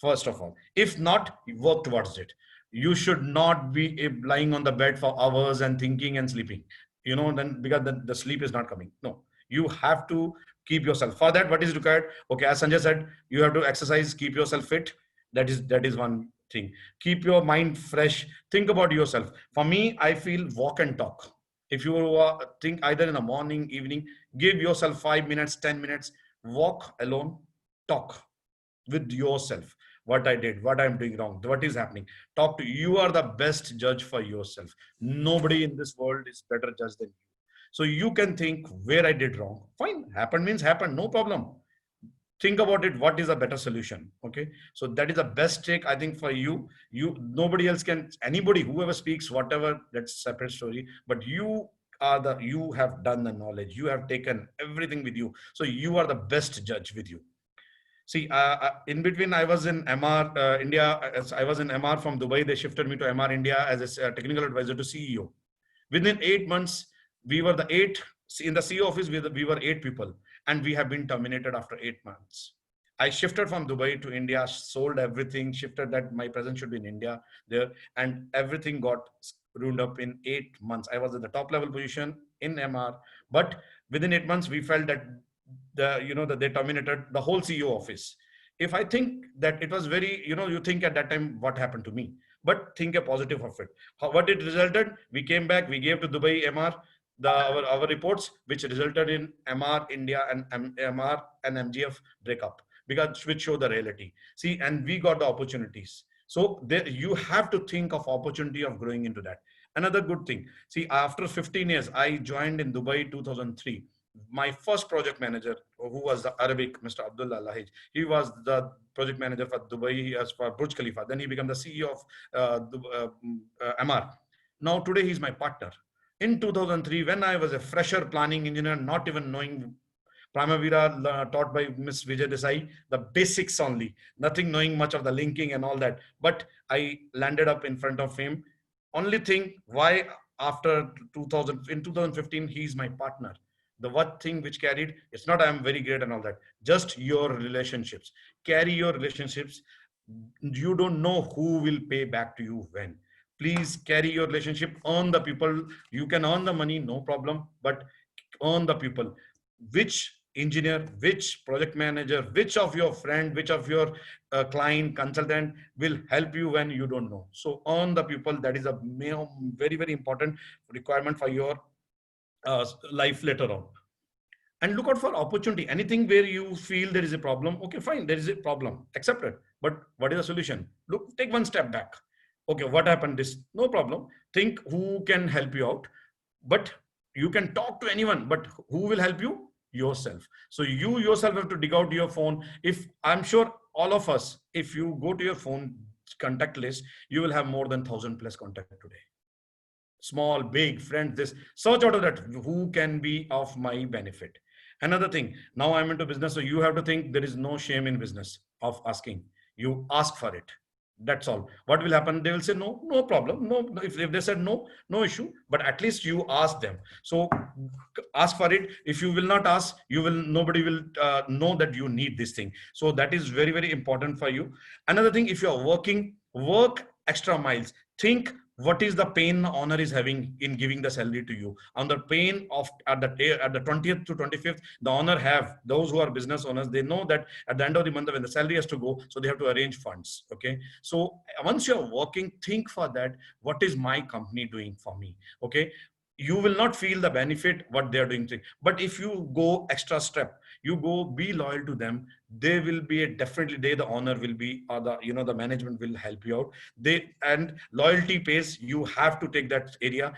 first of all. If not, work towards it. You should not be lying on the bed for hours and thinking and sleeping, then because the sleep is not coming. No, You have to keep yourself. For that, what is required? Okay, as Sanjay said, you have to exercise, keep yourself fit. That is one thing. Keep your mind fresh. Think about yourself. For me, I feel walk and talk. If you think either in the morning, evening, give yourself 5 minutes, 10 minutes, walk alone, talk with yourself. What I did, what I'm doing wrong, what is happening. Talk to you. You are the best judge for yourself. Nobody in this world is better judge than you. So you can think where I did wrong. Fine, happened means happened, no problem. Think about it, what is a better solution. Okay, so that is the best take, I think, for you. Nobody else can, anybody, whoever speaks whatever, that's separate story, but you have done the knowledge, you have taken everything with you, so you are the best judge with you. See, in between, I was in MR India. I was in MR from Dubai. They shifted me to MR India as a technical advisor to CEO. Within 8 months, we were the eight in the CEO office. We were 8 people, and we have been terminated after 8 months. I shifted from Dubai to India, sold everything, shifted that my presence should be in India there, and everything got ruined up in 8 months. I was at the top level position in MR, but within 8 months, we felt that that they terminated the whole CEO office. If I think that it was very, you think at that time what happened to me, but think a positive of it. What it resulted, we came back, we gave to Dubai MR our reports, which resulted in MR India and MR and MGF breakup, because which show the reality. See, and we got the opportunities. So there, you have to think of opportunity of growing into that. Another good thing. See, after 15 years, I joined in Dubai 2003. My first project manager, who was the Arabic, Mr. Abdullah Lahij, he was the project manager for Dubai as for Burj Khalifa. Then he became the CEO of MR. Now today he's my partner. In 2003, when I was a fresher planning engineer, not even knowing Pramavira, taught by Miss Vijay Desai, the basics only, nothing knowing much of the linking and all that. But I landed up in front of him. Only thing, why after 2000, in 2015, he's my partner. The one thing which carried, it's not I'm very great and all that, just your relationships. Carry your relationships. You don't know who will pay back to you when. Please carry your relationship, earn the people. You can earn the money, no problem, but earn the people. Which engineer, which project manager, which of your friend, which of your client, consultant will help you when you don't know. So earn the people. That is a very, very important requirement for your life later on. And look out for opportunity. Anything where you feel there is a problem, okay, fine, there is a problem, accept it. But what is the solution? Look, take one step back. Okay, what happened? This, no problem. Think who can help you out. But you can talk to anyone, but who will help you? Yourself. So you yourself have to dig out your phone. If I'm sure all of us, if you go to your phone contact list, you will have more than 1,000 plus contact today. Small, big, friends, this, search out of that, who can be of my benefit. Another thing, now I'm into business, so you have to think there is no shame in business of asking. You ask for it. That's all. What will happen? They will say no, no problem. No, if they said no, no issue. But at least you ask them. So ask for it. If you will not ask, nobody will know that you need this thing. So that is very, very important for you. Another thing, if you are working, work extra miles. Think what is the pain the owner is having in giving the salary to you. On the pain of at the 20th to 25th, the owner have, those who are business owners, they know that at the end of the month when the salary has to go, so they have to arrange funds. Okay, so once you're working, think for that, what is my company doing for me? Okay, you will not feel the benefit what they are doing, but if you go extra step, you go be loyal to them, they will be definitely, the owner will be, or the management will help you out. And loyalty pays. You have to take that area.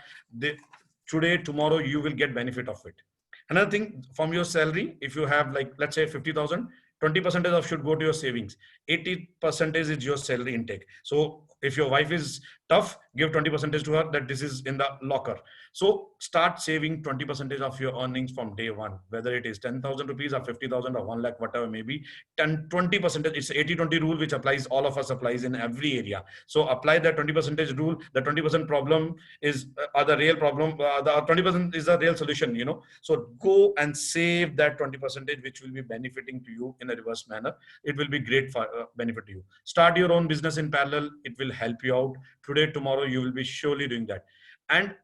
Today, tomorrow, you will get benefit of it. Another thing, from your salary, if you have, like, let's say 50,000, 20% of should go to your savings. 80% is your salary intake. So if your wife is tough, give 20% to her, that this is in the locker. So start saving 20% of your earnings from day one, whether it is 10,000 rupees or 50,000 or 1 lakh, whatever maybe. 20%, it's 80-20 rule, which applies, all of us applies in every area. So apply that 20% rule. The 20% problem is the real problem. The 20% is the real solution, So go and save that 20%, which will be benefiting to you in a reverse manner. It will be great for benefit to you. Start your own business in parallel. It will help you out. Today, tomorrow, you will be surely doing that. And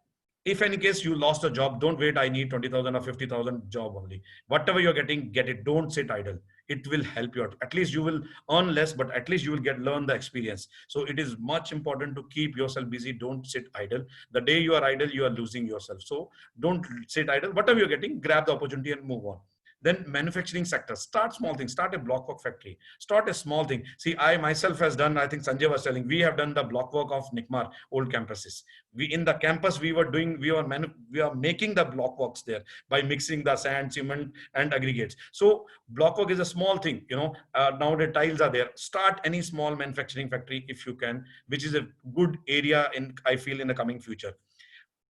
If any case you lost a job, don't wait, I need 20,000 or 50,000 job only. Whatever you're getting, get it. Don't sit idle. It will help you out. At least you will earn less, but at least you will learn the experience. So it is much important to keep yourself busy. Don't sit idle. The day you are idle, you are losing yourself. So don't sit idle. Whatever you're getting, grab the opportunity and move on. Then manufacturing sector, start small things, start a block work factory, start a small thing. See, I myself has done, I think Sanjay was telling, we have done the block work of Nikmar old campuses. We in the campus, we are making the block works there by mixing the sand, cement and aggregates. So block work is a small thing, now the tiles are there. Start any small manufacturing factory if you can, which is a good area I feel in the coming future.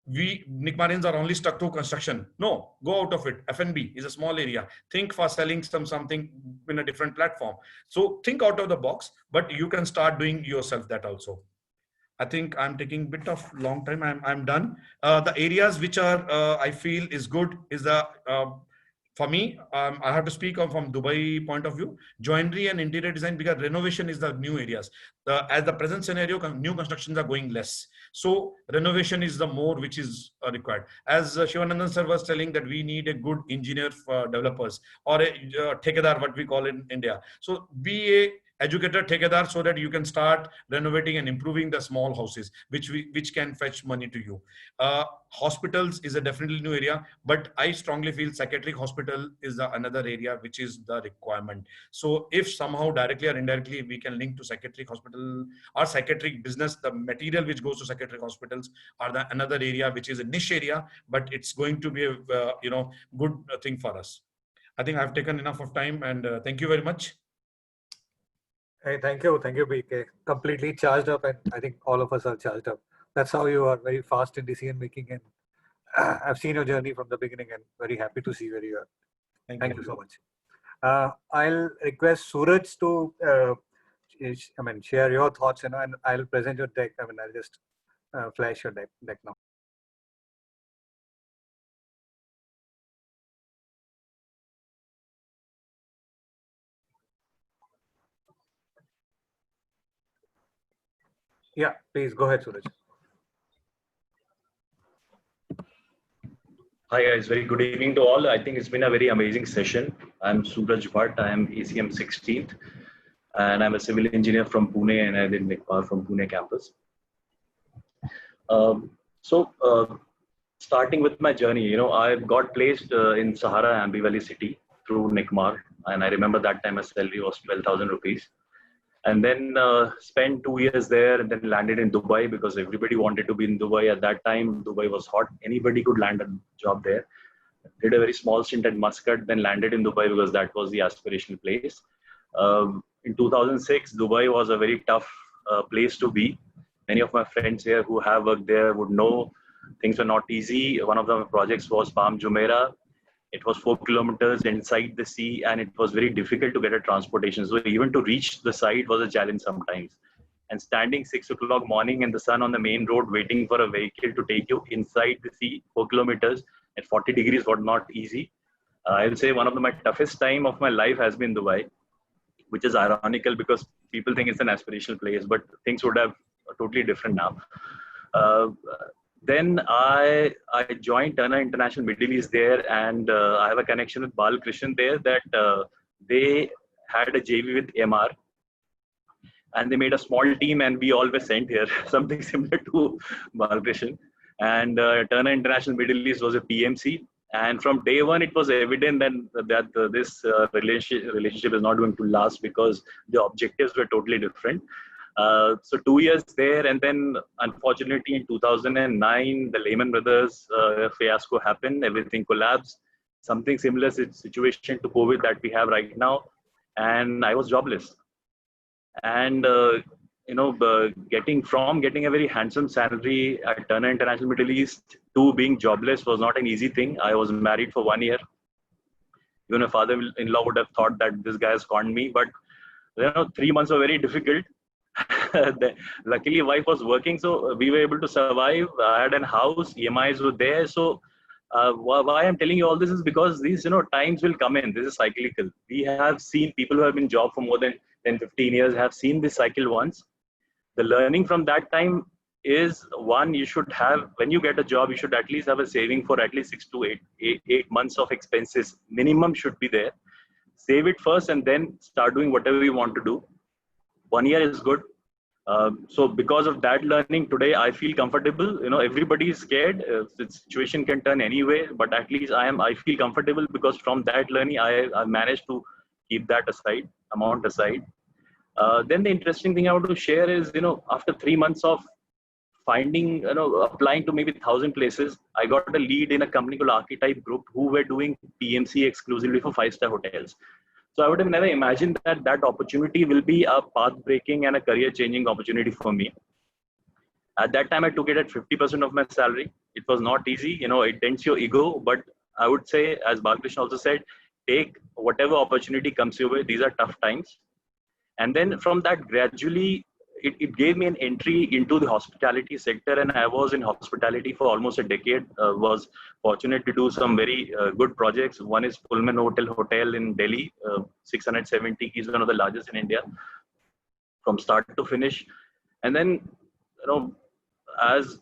We Nikmarians are only stuck to construction. No, go out of it. F&B is a small area. Think for selling something in a different platform. So think out of the box, but you can start doing yourself that also. I think I'm taking a bit of long time. I'm done. The areas which are I feel is good is the for me, I have to speak from Dubai point of view, joinery and interior design, because renovation is the new areas. As the present scenario, new constructions are going less. So renovation is the more which is required. As Shivanandan sir was telling that we need a good engineer for developers or a tekadar, what we call in India. So be a educator tekadar so that you can start renovating and improving the small houses which can fetch money to you. Hospitals is a definitely new area, but I strongly feel psychiatric hospital is another area which is the requirement. So if somehow directly or indirectly we can link to psychiatric hospital or psychiatric business, the material which goes to psychiatric hospitals are another area which is a niche area, but it's going to be a good thing for us. I think I've taken enough of time, and thank you very much. Hey, thank you, BK. Completely charged up, and I think all of us are charged up. That's how you are very fast in decision making, and I've seen your journey from the beginning, and very happy to see where you are. Thank you so much. I'll request Suraj to, share your thoughts, and I'll present your deck. I'll just flash your deck now. Yeah, please go ahead, Suraj. Hi guys, very good evening to all. I think it's been a very amazing session. I'm Suraj Bhatt. I am ACM 16th, and I'm a civil engineer from Pune, and I live in Nikmar from Pune campus. Starting with my journey, I got placed in Sahara Ambi Valley city through Nikmar, and I remember that time my salary was 12,000 rupees. And then spent 2 years there, and then landed in Dubai because everybody wanted to be in Dubai at that time. Dubai was hot. Anybody could land a job there. Did a very small stint at Muscat, then landed in Dubai because that was the aspirational place. In 2006, Dubai was a very tough place to be. Many of my friends here who have worked there would know things were not easy. One of the projects was Palm Jumeirah. It was 4 kilometers inside the sea, and it was very difficult to get a transportation. So even to reach the site was a challenge sometimes. And standing 6 o'clock morning in the sun on the main road, waiting for a vehicle to take you inside the sea, 4 kilometers at 40 degrees was not easy. I will say one of my toughest time of my life has been Dubai, which is ironical because people think it's an aspirational place, but things would have totally different now. Then I joined Turner International Middle East there, and I have a connection with Bal Krishan there that they had a JV with MR, and they made a small team, and we all were sent here, something similar to Bal Krishan. And Turner International Middle East was a PMC, and from day one it was evident that this relationship is not going to last because the objectives were totally different. So 2 years there, and then unfortunately in 2009, the Lehman Brothers fiasco happened. Everything collapsed. Something similar situation to COVID that we have right now, and I was jobless. And getting a very handsome salary at Turner International Middle East to being jobless was not an easy thing. I was married for 1 year. Even my father-in-law would have thought that this guy has conned me, but 3 months were very difficult. Luckily, wife was working, so we were able to survive. I had a house, EMIs were there. So why I'm telling you all this is because these times will come in. This is cyclical. We have seen people who have been in job for more than 10-15 years have seen this cycle once. The learning from that time is one, you should have, when you get a job, you should at least have a saving for at least 6 to 8 months of expenses. Minimum should be there. Save it first and then start doing whatever you want to do. 1 year is good. So because of that learning today, I feel comfortable. Everybody is scared. The situation can turn anyway, but at least I feel comfortable because from that learning, I managed to keep that amount aside. Then the interesting thing I want to share is, after 3 months of finding, applying to maybe 1,000 places, I got a lead in a company called Archetype Group who were doing PMC exclusively for 5-star hotels. So I would have never imagined that that opportunity will be a path-breaking and a career-changing opportunity for me. At that time, I took it at 50% of my salary. It was not easy, it dents your ego, but I would say, as Balakrishna also said, take whatever opportunity comes your way. These are tough times. And then from that, gradually, it gave me an entry into the hospitality sector, and I was in hospitality for almost a decade. Was fortunate to do some very good projects. One is Pullman Hotel in Delhi, 670 keys, one of the largest in India, from start to finish. And then, as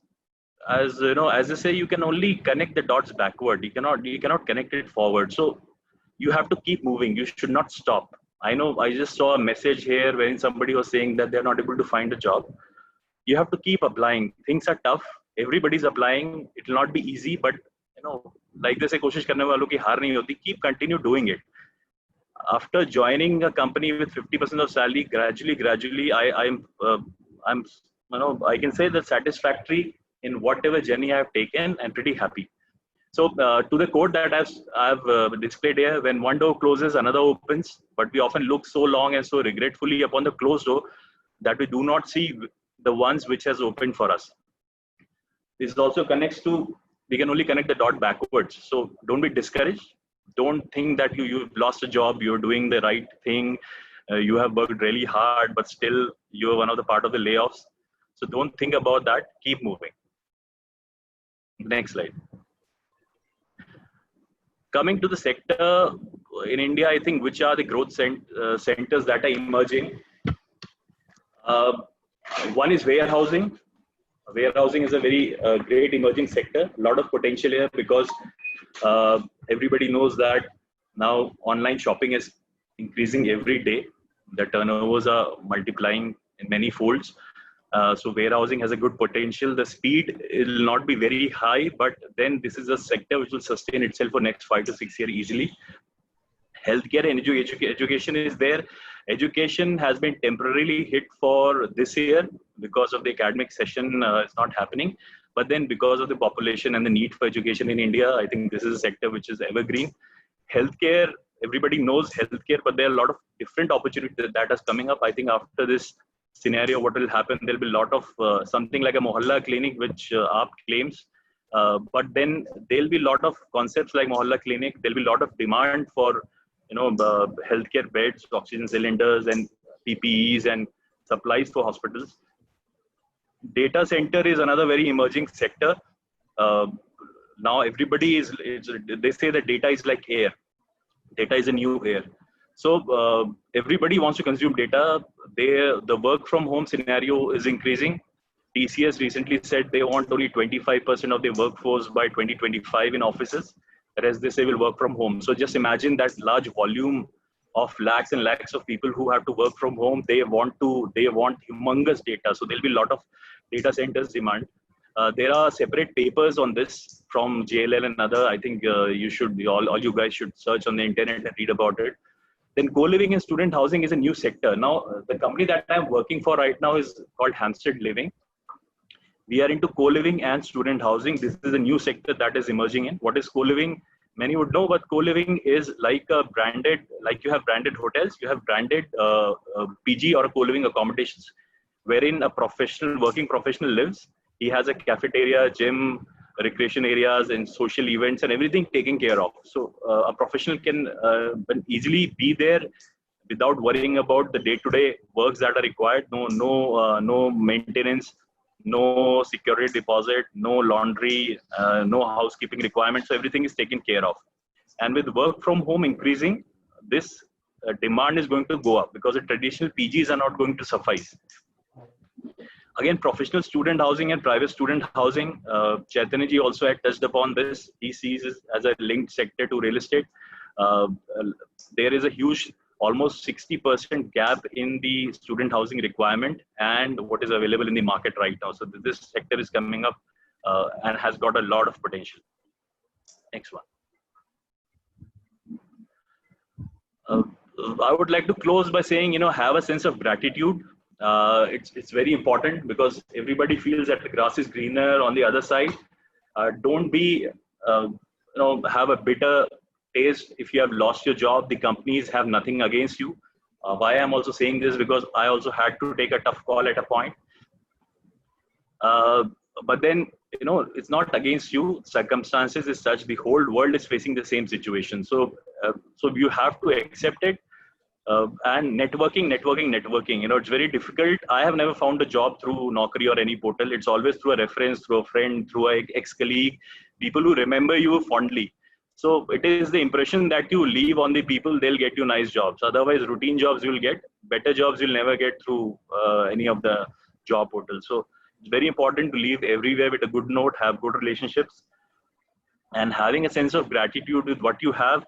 they say, you can only connect the dots backward. You cannot connect it forward. So you have to keep moving. You should not stop. I know I just saw a message here when somebody was saying that they're not able to find a job. You have to keep applying. Things are tough. Everybody's applying. It will not be easy, but like they say, koshish karne walon ki haar nahi hoti. Keep continue doing it. After joining a company with 50% of salary, gradually, I can say that satisfactory in whatever journey I have taken. I'm pretty happy. So to the quote that I've displayed here, when one door closes, another opens, but we often look so long and so regretfully upon the closed door that we do not see the ones which has opened for us. This also connects to, we can only connect the dot backwards. So don't be discouraged. Don't think that you've lost a job, you're doing the right thing, you have worked really hard, but still you're one of the part of the layoffs. So don't think about that. Keep moving. Next slide. Coming to the sector in India, I think which are the growth centers that are emerging. One is warehousing. Warehousing is a very great emerging sector. A lot of potential here because everybody knows that now online shopping is increasing every day. The turnovers are multiplying in many folds. So warehousing has a good potential. The speed will not be very high, but then this is a sector which will sustain itself for next 5 to 6 years easily. Healthcare and education is there. Education has been temporarily hit for this year because of the academic session it's not happening. But then because of the population and the need for education in India, I think this is a sector which is evergreen. Healthcare, everybody knows healthcare, but there are a lot of different opportunities that is coming up. I think after this scenario, what will happen, there'll be a lot of something like a mohalla clinic, which AAP claims. But then there'll be a lot of concepts like mohalla clinic. There'll be a lot of demand for healthcare beds, oxygen cylinders, and PPEs and supplies for hospitals. Data center is another very emerging sector. Now everybody they say that data is like air. Data is a new air. So everybody wants to consume data. The work from home scenario is increasing. TCS recently said they want only 25% of their workforce by 2025 in offices. Whereas they say will work from home. So just imagine that large volume of lakhs and lakhs of people who have to work from home. They want humongous data. So there'll be a lot of data centers demand. There are separate papers on this from JLL and other. I think all you guys should search on the internet and read about it. Then co-living and student housing is a new sector. Now, the company that I'm working for right now is called Hampstead Living. We are into co-living and student housing. This is a new sector that is emerging in. What is co-living? Many would know, but co-living is like you have branded hotels, you have branded PG or co-living accommodations, wherein a working professional lives. He has a cafeteria, gym, recreation areas, and social events, and everything taken care of. So a professional can easily be there without worrying about the day-to-day works that are required. No maintenance, no security deposit, no laundry, no housekeeping requirements. So everything is taken care of. And with work from home increasing, this demand is going to go up because the traditional PGs are not going to suffice. Again, professional student housing and private student housing. Chaitanya ji also had touched upon this. He sees it as a linked sector to real estate. Uh, there is a huge, almost 60% gap in the student housing requirement and what is available in the market right now. So this sector is coming up and has got a lot of potential. Next one. I would like to close by saying, have a sense of gratitude. It's very important because everybody feels that the grass is greener on the other side. Don't be, have a bitter taste if you have lost your job. The companies have nothing against you. Why I'm also saying this, because I also had to take a tough call at a point. But then, it's not against you. Circumstances is such, the whole world is facing the same situation. So you have to accept it. And networking. It's very difficult. I have never found a job through Naukri or any portal. It's always through a reference, through a friend, through an ex-colleague, people who remember you fondly. So it is the impression that you leave on the people, they'll get you nice jobs. Otherwise, routine jobs you'll get. Better jobs you'll never get through any of the job portals. So it's very important to leave everywhere with a good note, have good relationships, and having a sense of gratitude with what you have.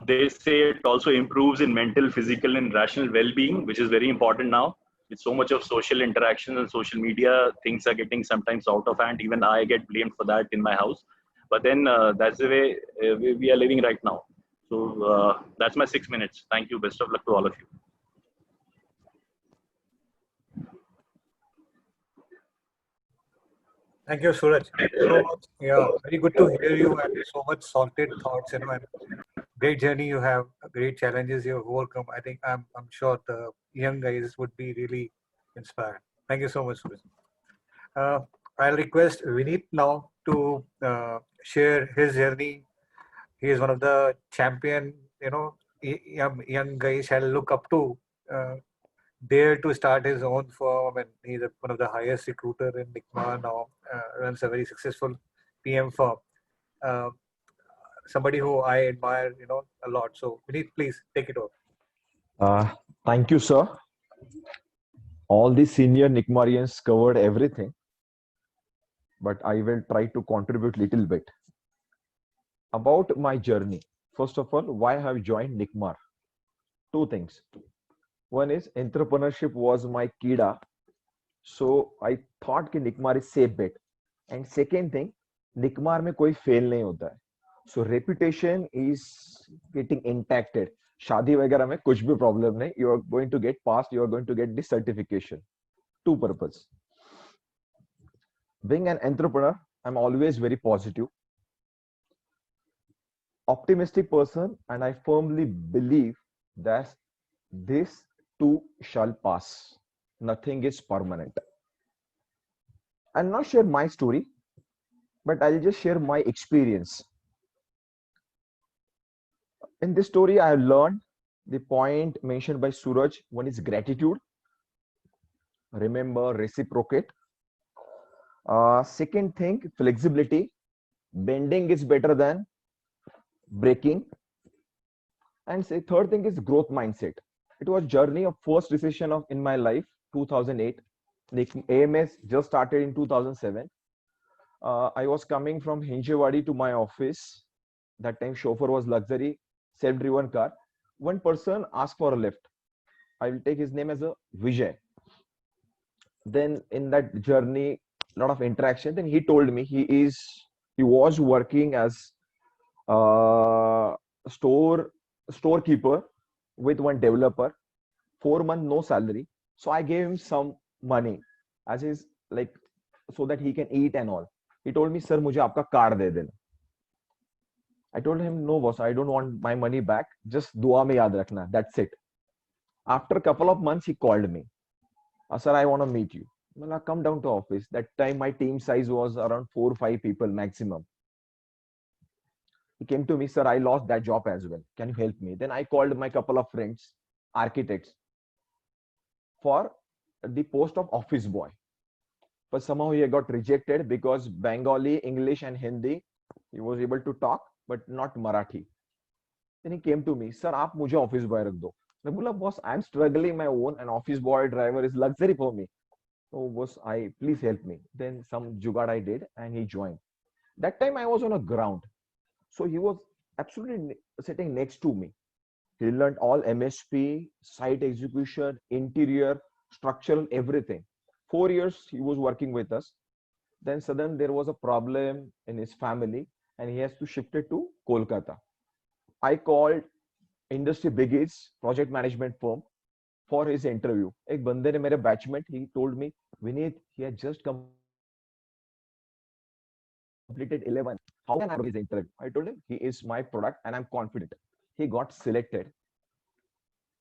They say it also improves in mental, physical, and rational well-being, which is very important now. With so much of social interaction and social media, things are getting sometimes out of hand. Even I get blamed for that in my house. But then that's the way we are living right now. So that's my 6 minutes. Thank you. Best of luck to all of you. Thank you, Suraj. So, yeah, very good to hear you and so much salted thoughts, and great journey you have, great challenges you have overcome. I think I'm sure the young guys would be really inspired. Thank you so much, Suraj. I'll request Vineet now to share his journey. He is one of the champion, young guys shall look up to. Dare to start his own firm, and he's one of the highest recruiter in Nikmar now. Runs a very successful PM firm. Uh, Somebody who I admire, a lot. So, Vineet, please take it over. Thank you, sir. All the senior Nikmarians covered everything, but I will try to contribute little bit about my journey. First of all, why I have joined Nikmar? Two things. One is entrepreneurship was my kida, so I thought कि Nikmar is safe bet. And second thing, Nikmar में कोई fail नहीं होता है. So reputation is getting impacted. शादी वगैरह में कुछ भी problem नहीं. You are going to get passed. You are going to get this certification. Two purpose. Being an entrepreneur, I'm always very positive, optimistic person, and I firmly believe that this too shall pass. Nothing is permanent. I'll not share my story, but I'll just share my experience. In this story, I have learned the point mentioned by Suraj. One is gratitude. Remember, reciprocate. Second thing, flexibility. Bending is better than breaking. And say third thing is growth mindset. It was journey of first recession in my life, 2008. AMS just started in 2007. I was coming from Hinjewadi to my office. That time chauffeur was luxury, self-driven car. One person asked for a lift. I will take his name as a Vijay. Then in that journey, a lot of interaction. Then he told me he was working as storekeeper with one developer. 4 months no salary. So I gave him some money as his so that he can eat and all. He told me, sir, मुझे आपका car दे देना. I told him, no boss, I don't want my money back. Just दुआ में याद रखना. That's it. After a couple of months, he called me. Sir, I want to meet you. Well, I come down to office. That time my team size was around 4 or 5 people maximum. He came to me, sir, I lost that job as well. Can you help me? Then I called my couple of friends, architects, for the post of office boy. But somehow he got rejected because Bengali, English and Hindi, he was able to talk, but not Marathi. Then he came to me, sir, आप मुझे office boy रख दो. मैं बोला, boss, I'm struggling my own, and office boy driver is luxury for me. So was I, please help me. Then some jugaad I did and he joined. That time I was on a ground. So he was absolutely sitting next to me. He learned all MSP, site execution, interior, structural, everything. 4 years he was working with us. Then suddenly there was a problem in his family and he has to shift it to Kolkata. I called industry biggies, project management firm for his interview. एक बंदे ने मेरे batchmate, he told me, Vineet, he had just completed 11. How can I do his interview? I told him, he is my product and I'm confident. He got selected.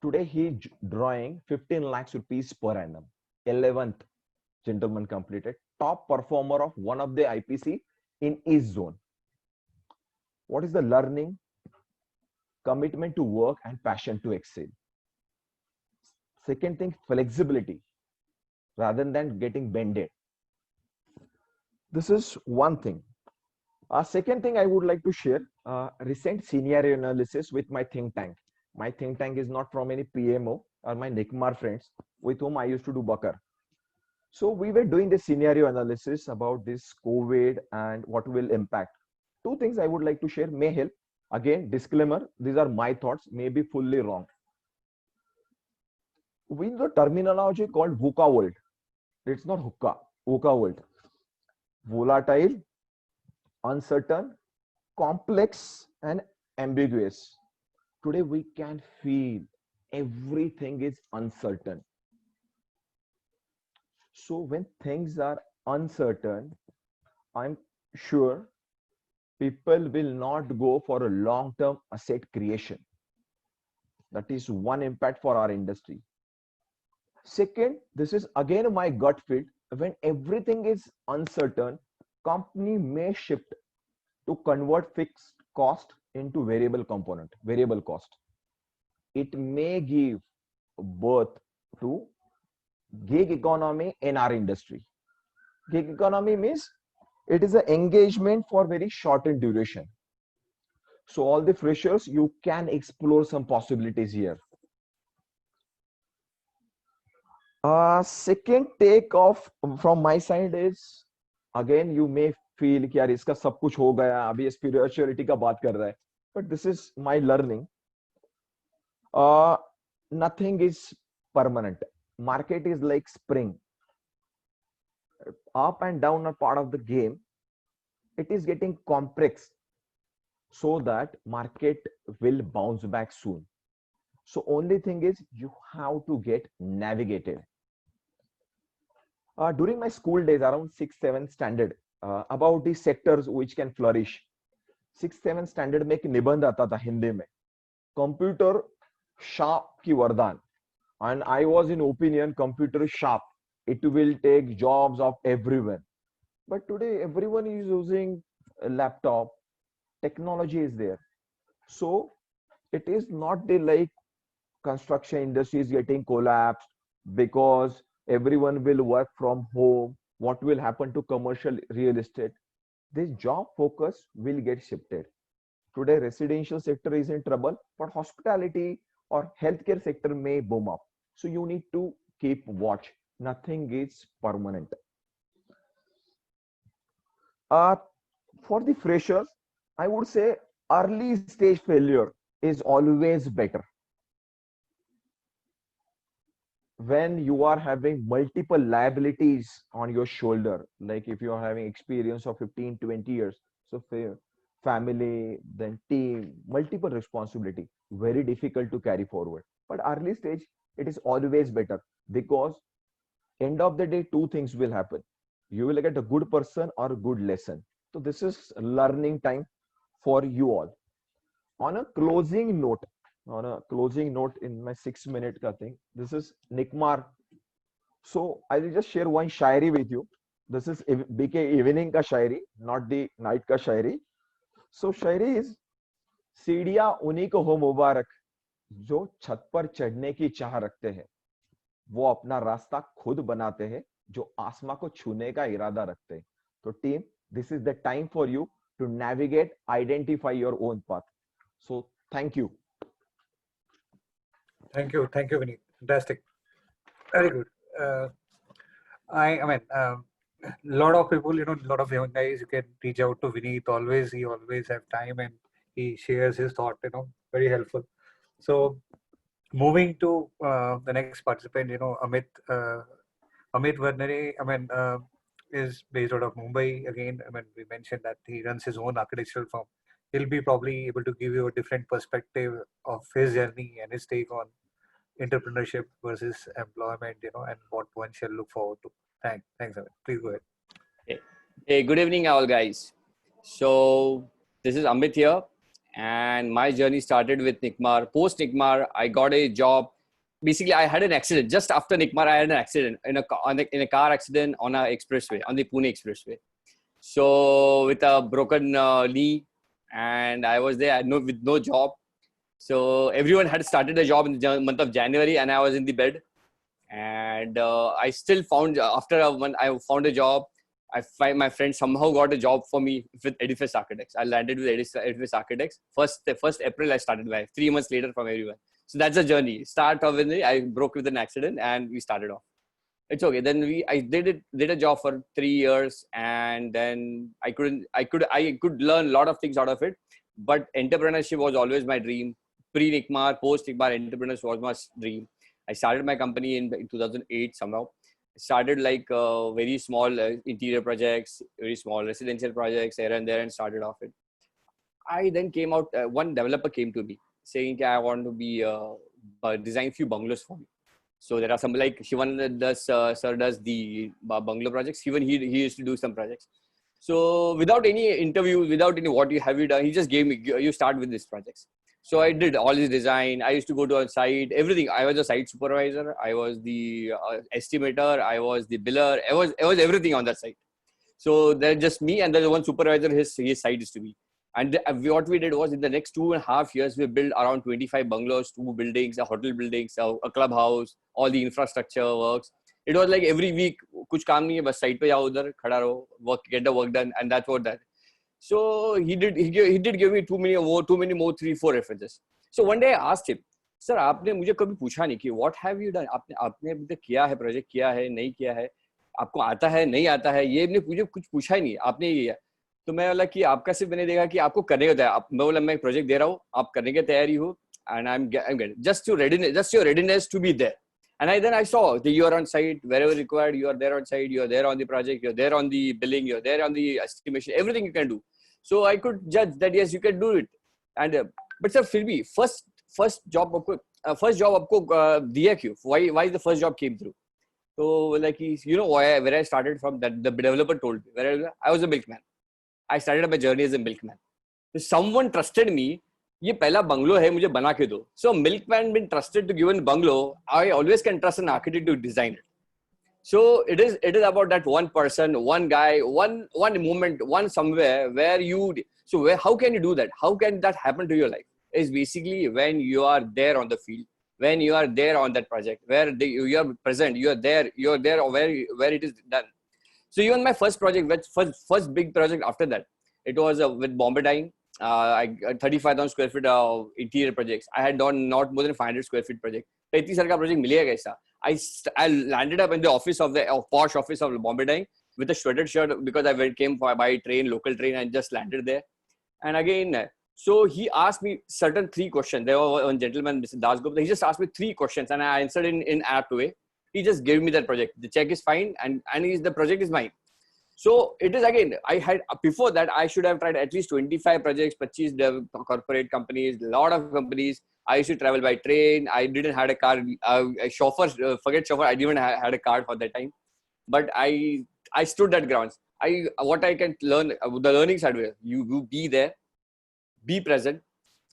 Today he drawing 15 lakhs rupees per annum. 11th gentleman completed. Top performer of one of the IPC in East Zone. What is the learning? Commitment to work and passion to excel. Second thing, flexibility rather than getting bended. This is one thing. Second thing I would like to share, recent scenario analysis with my think tank. My think tank is not from any PMO or my NICMAR friends with whom I used to do Bakar. So we were doing the scenario analysis about this COVID and what will impact. Two things I would like to share may help. Again, disclaimer, these are my thoughts, may be fully wrong. We use the terminology called VUCA world. It's not hookah, VUCA world. Volatile, uncertain, complex, and ambiguous. Today we can feel everything is uncertain. So when things are uncertain, I'm sure people will not go for a long-term asset creation. That is one impact for our industry. Second, this is again my gut feel. When everything is uncertain, company may shift to convert fixed cost into variable component, variable cost. It may give birth to gig economy in our industry. Gig economy means it is an engagement for very shortened duration. So all the freshers, you can explore some possibilities here. Second take off from my side is, again you may feel कि यार इसका सब कुछ हो गया, अभी spirituality का बात कर रहा है, but this is my learning. Nothing is permanent. Market is like spring. Up and down are part of the game. It is getting complex so that market will bounce back soon. So only thing is you have to get navigated. During my school days, around 6th, 7th standard, about the sectors which can flourish. 6th, 7th standard में एक निबंध आता था हिंदी में, computer sharp की वरदान, and I was in opinion computer is sharp. It will take jobs of everyone. But today everyone is using a laptop. Technology is there. So it is not the like construction industry is getting collapsed because everyone will work from home. What will happen to commercial real estate? This job focus will get shifted. Today residential sector is in trouble, but hospitality or healthcare sector may boom up. So you need to keep watch. Nothing is permanent. For the freshers, I would say early stage failure is always better. When you are having multiple liabilities on your shoulder, like if you are having experience of 15, 20 years, so family, then team, multiple responsibility, very difficult to carry forward. But early stage, it is always better because end of the day, two things will happen. You will get a good person or a good lesson. So this is learning time for you all. On a closing note, in my 6 minute thing, this is Nikmar. So I will just share one shairi with you. This is BK evening ka shairi, not the night ka shairi. So shairi is, सीढ़ियां उन्हीं को हो मुबारक जो छत पर चढ़ने की चाह रखते हैं, वो अपना रास्ता खुद बनाते हैं जो आसमां को छूने का इरादा रखते हैं. तो team, this is the time for you to navigate, identify your own path. So thank you. Thank you, Vineet. Fantastic. Very good. I mean, a lot of people, a lot of young guys, you can reach out to Vineet always. He always have time and he shares his thought, very helpful. So moving to the next participant, Amit Varnare, is based out of Mumbai. Again, we mentioned that he runs his own architectural firm. He'll be probably able to give you a different perspective of his journey and his take on entrepreneurship versus employment, and what one shall look forward to. Thanks, Amit. Please go ahead. Hey, good evening, all guys. So this is Amit here, and my journey started with Nikmar. Post Nikmar, I got a job. Basically, I had an accident just after Nikmar. I had an accident in a car accident on a expressway, on the Pune expressway. So with a broken knee, and I was there with no job. So everyone had started a job in the month of January, and I was in the bed. And I still found when I found a job, my friend somehow got a job for me with Edifice Architects. I landed with Edifice Architects. First April I started by 3 months later from everyone. So that's the journey. Start of it, I broke with an accident and we started off. It's okay. Then I did a job for 3 years, and then I could learn a lot of things out of it. But entrepreneurship was always my dream. Pre-Nikmar, post-Nikmar, entrepreneurship was my dream. I started my company in 2008 somehow. I started like very small interior projects, very small residential projects here and there, and started off it. I then came out, one developer came to me saying, I want to be design few bungalows for me. So there are some like Shivan does the bungalow projects. Even he used to do some projects. So without any interview, without any what have you done, he just gave me, you start with these projects. So I did all his design. I used to go to a site, everything. I was a site supervisor. I was the estimator. I was the biller. I was everything on that site. So there's just me and there's one supervisor. His site is to be. And what we did was in the next 2.5 years, we built around 25 bungalows, 2 buildings, a hotel buildings, a clubhouse, all the infrastructure works. It was like every week, kuch kaam nahi hai, bas site pe jao udhar, khada raho, work, get the work done, and that's what that. So he did give me too many more 3-4 references. So one day I asked him, sir, आपने मुझे कभी पूछा नहीं कि what have you done? आपने अभी तक किया है, प्रोजेक्ट किया है, नहीं किया है, आपको आता है, नहीं आता है, ये मुझे कुछ पूछा ही नहीं, आपने ये किया. तो मैं बोला कि आपका सिर्फ मैंने देखा कि आपको करने का तैयार. मैं बोला मैं प्रोजेक्ट दे रहा हूँ, आप करने की तैयारी हो, and I'm getting just your readiness to be there. And then I saw that you are on site wherever required. You are there on site. You are there on the project. You are there on the billing. You are there on the estimation. Everything you can do. So I could judge that yes, you can do it. And but sir, फिर भी first job आपको दिया क्यों? Why the first job came through? So like where I started from, that the developer told me where I was a milkman. I started my journey as a milkman. So someone trusted me. ये पहला bungalow है, मुझे बना के दो. So milkman been trusted to give a bungalow. I always can trust an architect to design it. So it is about that one person, one guy, one moment, one somewhere where how can you do that? How can that happen to your life? Is basically when you are there on the field, when you are there on that project, where you are present, you are there where it is done. So even my first project, first big project after that, it was with Bombay Dyeing. I 35,000 square feet of interior projects. I had done not more than 500 square feet project. 35 साल का project मिलेगा कैसा? I landed up in the office of the posh office of Bombay Dyeing with a shredded shirt because I came by train, local train, and just landed there. And again, so he asked me certain 3 questions. There was one gentleman, Mr. Das Gupta. He just asked me 3 questions, and I answered in apt way. He just gave me that project. The check is fine, and the project is mine. So it is again, I had before that I should have tried at least 25 projects, 25 corporate companies, a lot of companies. I used to travel by train. I didn't have a car. Chauffeur, forget chauffeur. I didn't even had a car for that time. But I stood that grounds. What I can learn, the learning side where you be there, be present,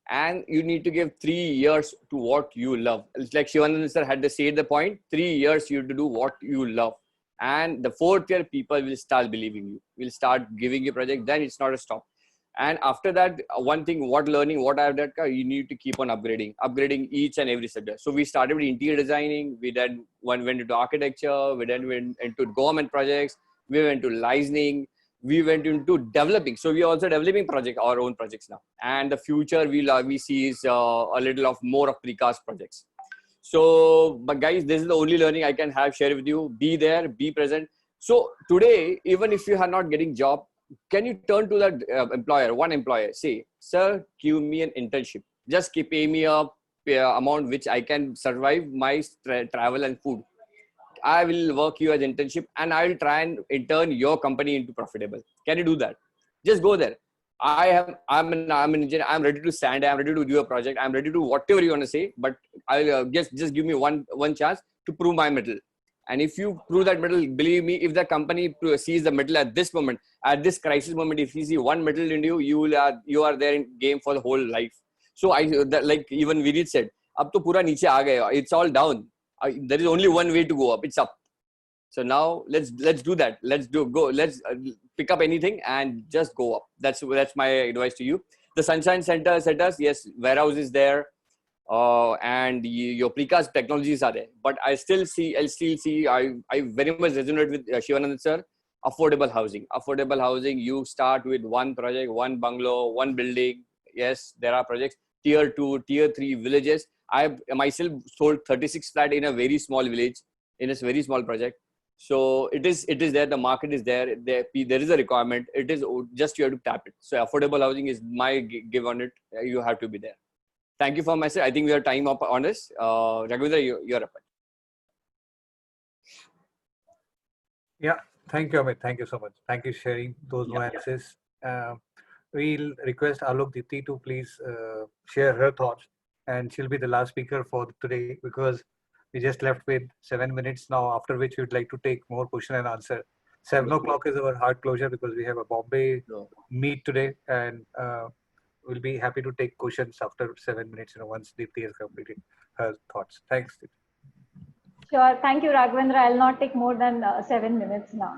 and you need to give 3 years to what you love. It's like Shivanand sir had to say the point. 3 years you have to do what you love. And the 4th year, people will start believing you, will start giving you project. Then it's not a stop. And after that, one thing, what I've done, you need to keep on upgrading each and every subject. So we started with interior designing. We then went into architecture. We then went into government projects. We went to licensing. We went into developing. So we are also developing our own projects now. And the future we see is a little of more of precast projects. So, but guys, this is the only learning I can have share with you. Be there, be present. So today, even if you are not getting job, can you turn to that employer, one employer, say, sir, give me an internship. Just keep pay me a amount which I can survive my travel and food. I will work you as internship and I will try and turn your company into profitable. Can you do that? Just go there. I'm an engineer. I'm ready to stand. I'm ready to do a project. I'm ready to do whatever you want to say. But I'll just give me one chance to prove my metal. And if you prove that metal, believe me, if the company sees the metal at this moment, at this crisis moment, if you see one metal in you, you are there in game for the whole life. So like even Vineet said, अब तो पूरा नीचे आ गया. It's all down. There is only one way to go up. It's up. So now let's do that. Let's pick up anything and just go up. That's my advice to you. The Sunshine Center centers, yes, warehouse is there, and your precast technologies are there. But I still see, I very much resonate with Shivanand sir. Affordable housing. Affordable housing. You start with one project, one bungalow, one building. Yes, there are projects. Tier 2, Tier 3 villages. I myself sold 36 flat in a very small village, in a very small project. So it is there. The market is there. There is a requirement. It is just you have to tap it. So affordable housing is my give on it. You have to be there. Thank you for my side. I think we have time up on this. Raghavendra, you're up. Yeah, thank you, Amit. Thank you so much. Thank you for sharing those nuances. We'll request Alok Diti to please share her thoughts, and she'll be the last speaker for today because we just left with 7 minutes now, after which we'd like to take more question and answer. 7 o'clock is our hard closure because we have a Bombay meet today, and we'll be happy to take questions after 7 minutes, once Diti has completed her thoughts. Thanks, Diti. Sure. Thank you, Raghavendra. I'll not take more than 7 minutes now.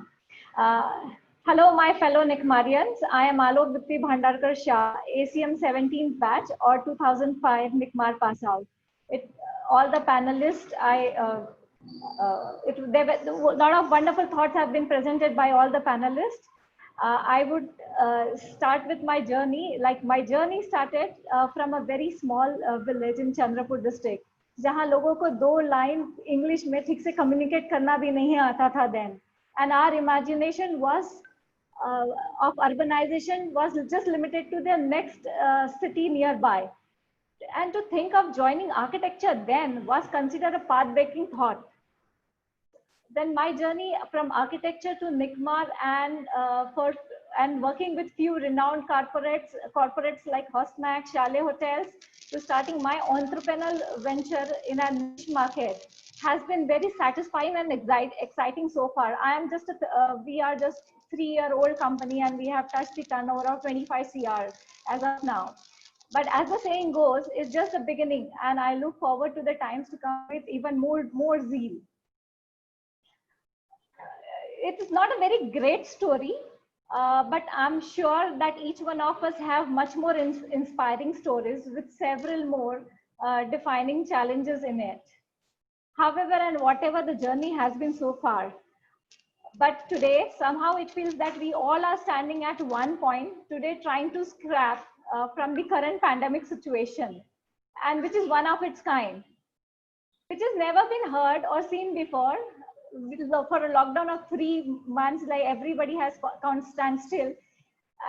Hello, my fellow Nikmarians. I am Alok Dipti Bhandarkar Shah, ACM 17th batch or 2005 Nikmar pass out. All the panelists, a lot of wonderful thoughts have been presented by all the panelists. I would start with my journey. Like my journey started from a very small village in Chandrapur district, जहाँ लोगों को 2 line English में ठीक से communicate करना भी नहीं आता था then. And our imagination was of urbanization was just limited to the next city nearby. And to think of joining architecture then was considered a path-breaking thought. Then my journey from architecture to Nikmar and working with few renowned corporates like Hostmac, Chalet Hotels, to starting my entrepreneurial venture in a niche market has been very satisfying and exciting so far. We are just 3-year-old company and we have touched the turnover of 25 CR as of now. But as the saying goes, it's just the beginning, and I look forward to the times to come with even more zeal. It is not a very great story, but I'm sure that each one of us have much more inspiring stories with several more defining challenges in it. However, and whatever the journey has been so far, but today somehow it feels that we all are standing at one point today trying to scrap from the current pandemic situation, and which is one of its kind, which has never been heard or seen before. For a lockdown of 3 months, like everybody has stand still,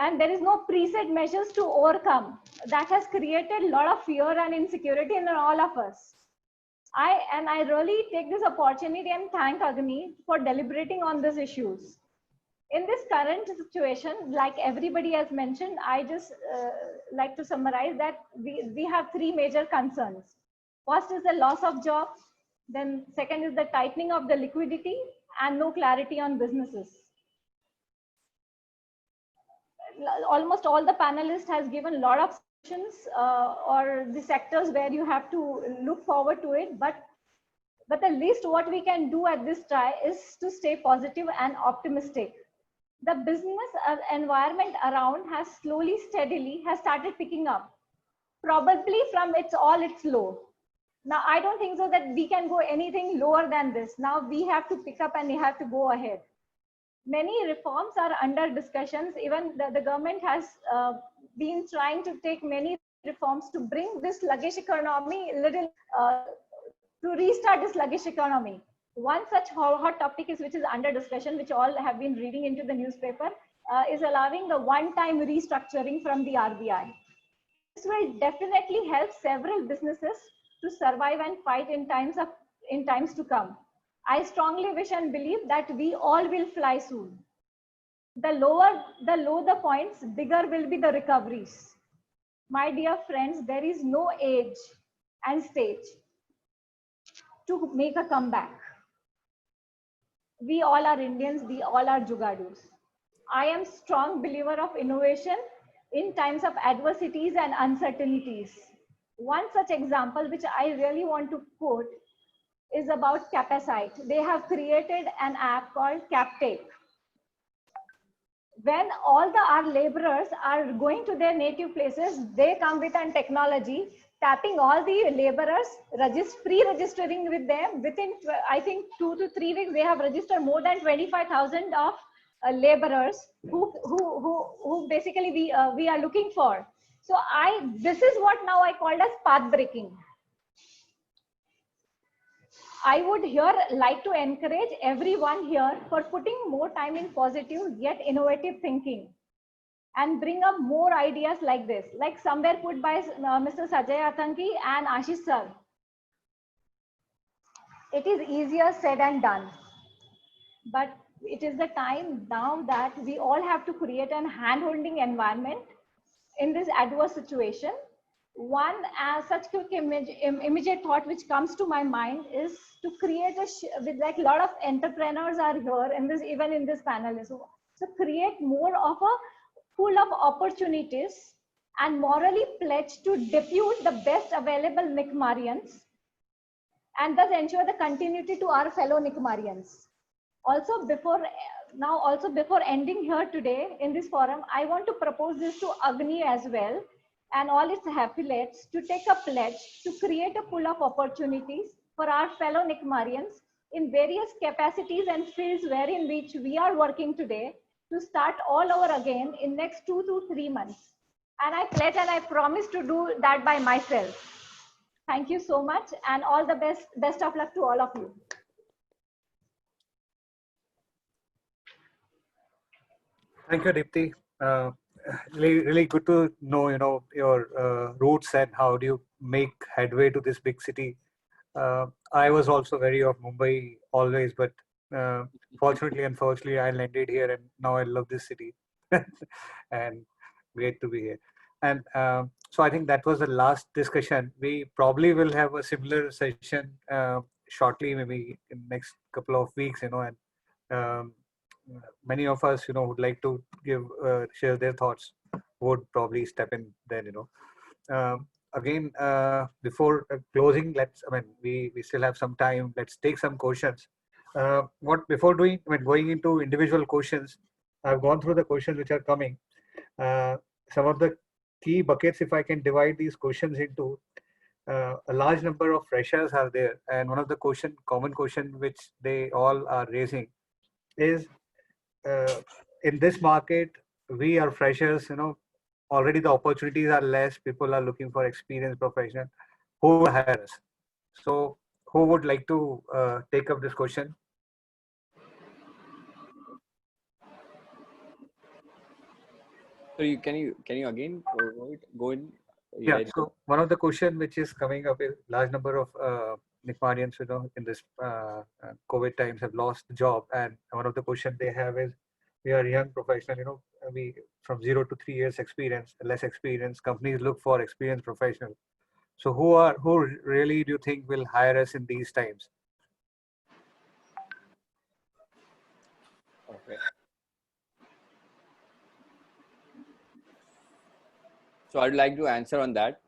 and there is no preset measures to overcome. That has created a lot of fear and insecurity in all of us. I really take this opportunity and thank AGNI for deliberating on these issues. In this current situation, like everybody has mentioned, I just like to summarize that we have 3 major concerns. First is the loss of jobs. Then second is the tightening of the liquidity and no clarity on businesses. Almost all the panelists has given a lot of solutions or the sectors where you have to look forward to it. But the least what we can do at this time is to stay positive and optimistic. The business environment around has slowly, steadily has started picking up, probably from its low. Now, I don't think so that we can go anything lower than this. Now we have to pick up and we have to go ahead. Many reforms are under discussions. Even the government has been trying to take many reforms to bring this sluggish economy a little to restart the sluggish economy. One such hot topic is which is under discussion, which all have been reading into the newspaper, is allowing the one-time restructuring from the RBI. This will definitely help several businesses to survive and fight in times to come. I strongly wish and believe that we all will fly soon. The lower the points, bigger will be the recoveries. My dear friends, there is no age and stage to make a comeback. We all are Indians, we all are Jugadus. I am strong believer of innovation in times of adversities and uncertainties. One such example which I really want to quote is about Capacite. They have created an app called CapTake. When all our laborers are going to their native places, they come with an technology, tapping all the laborers, pre-registering with them. Within, I think, 2 to 3 weeks, they have registered more than 25,000 of laborers who basically we are looking for. So this is what now I called as path breaking. I would here like to encourage everyone here for putting more time in positive yet innovative thinking and bring up more ideas like this, like somewhere put by Mr. Sajay Atanki and Ashish sir. It is easier said and done, but it is the time now that we all have to create an hand-holding environment in this adverse situation. One such quick immediate thought which comes to my mind is to create with like a lot of entrepreneurs are here in this, even in this panel. So create more of a pool of opportunities and morally pledge to depute the best available Nikmarians and thus ensure the continuity to our fellow Nikmarians. Also before ending here today in this forum, I want to propose this to AGNI as well and all its affiliates to take a pledge to create a pool of opportunities for our fellow Nikmarians in various capacities and fields wherein which we are working today to start all over again in next 2 to 3 months. And I pledge and I promise to do that by myself. Thank you so much and all the best of luck to all of you. Thank you, Deepthi. Really good to know, your roots and how do you make headway to this big city. I was also very of Mumbai always, but fortunately, unfortunately, I landed here and now I love this city and great to be here. And so I think that was the last discussion. We probably will have a similar session shortly, maybe in next couple of weeks, and many of us, would like to share their thoughts, would probably step in then, again, before closing, we still have some time. Let's take some questions. Going into individual questions, I've gone through the questions which are coming. Some of the key buckets, if I can divide these questions into, a large number of freshers are there. And one of the common question which they all are raising is, in this market, we are freshers, already the opportunities are less. People are looking for experienced professional who will hire us. So who would like to take up this question? So can you again go in? Yeah. So one of the question which is coming up is large number of Nikmarians, in this COVID times have lost the job, and one of the question they have is, we are young professional, we from 0 to 3 years experience, less experience. Companies look for experienced professional. So who really do you think will hire us in these times? Okay. So I'd like to answer on that.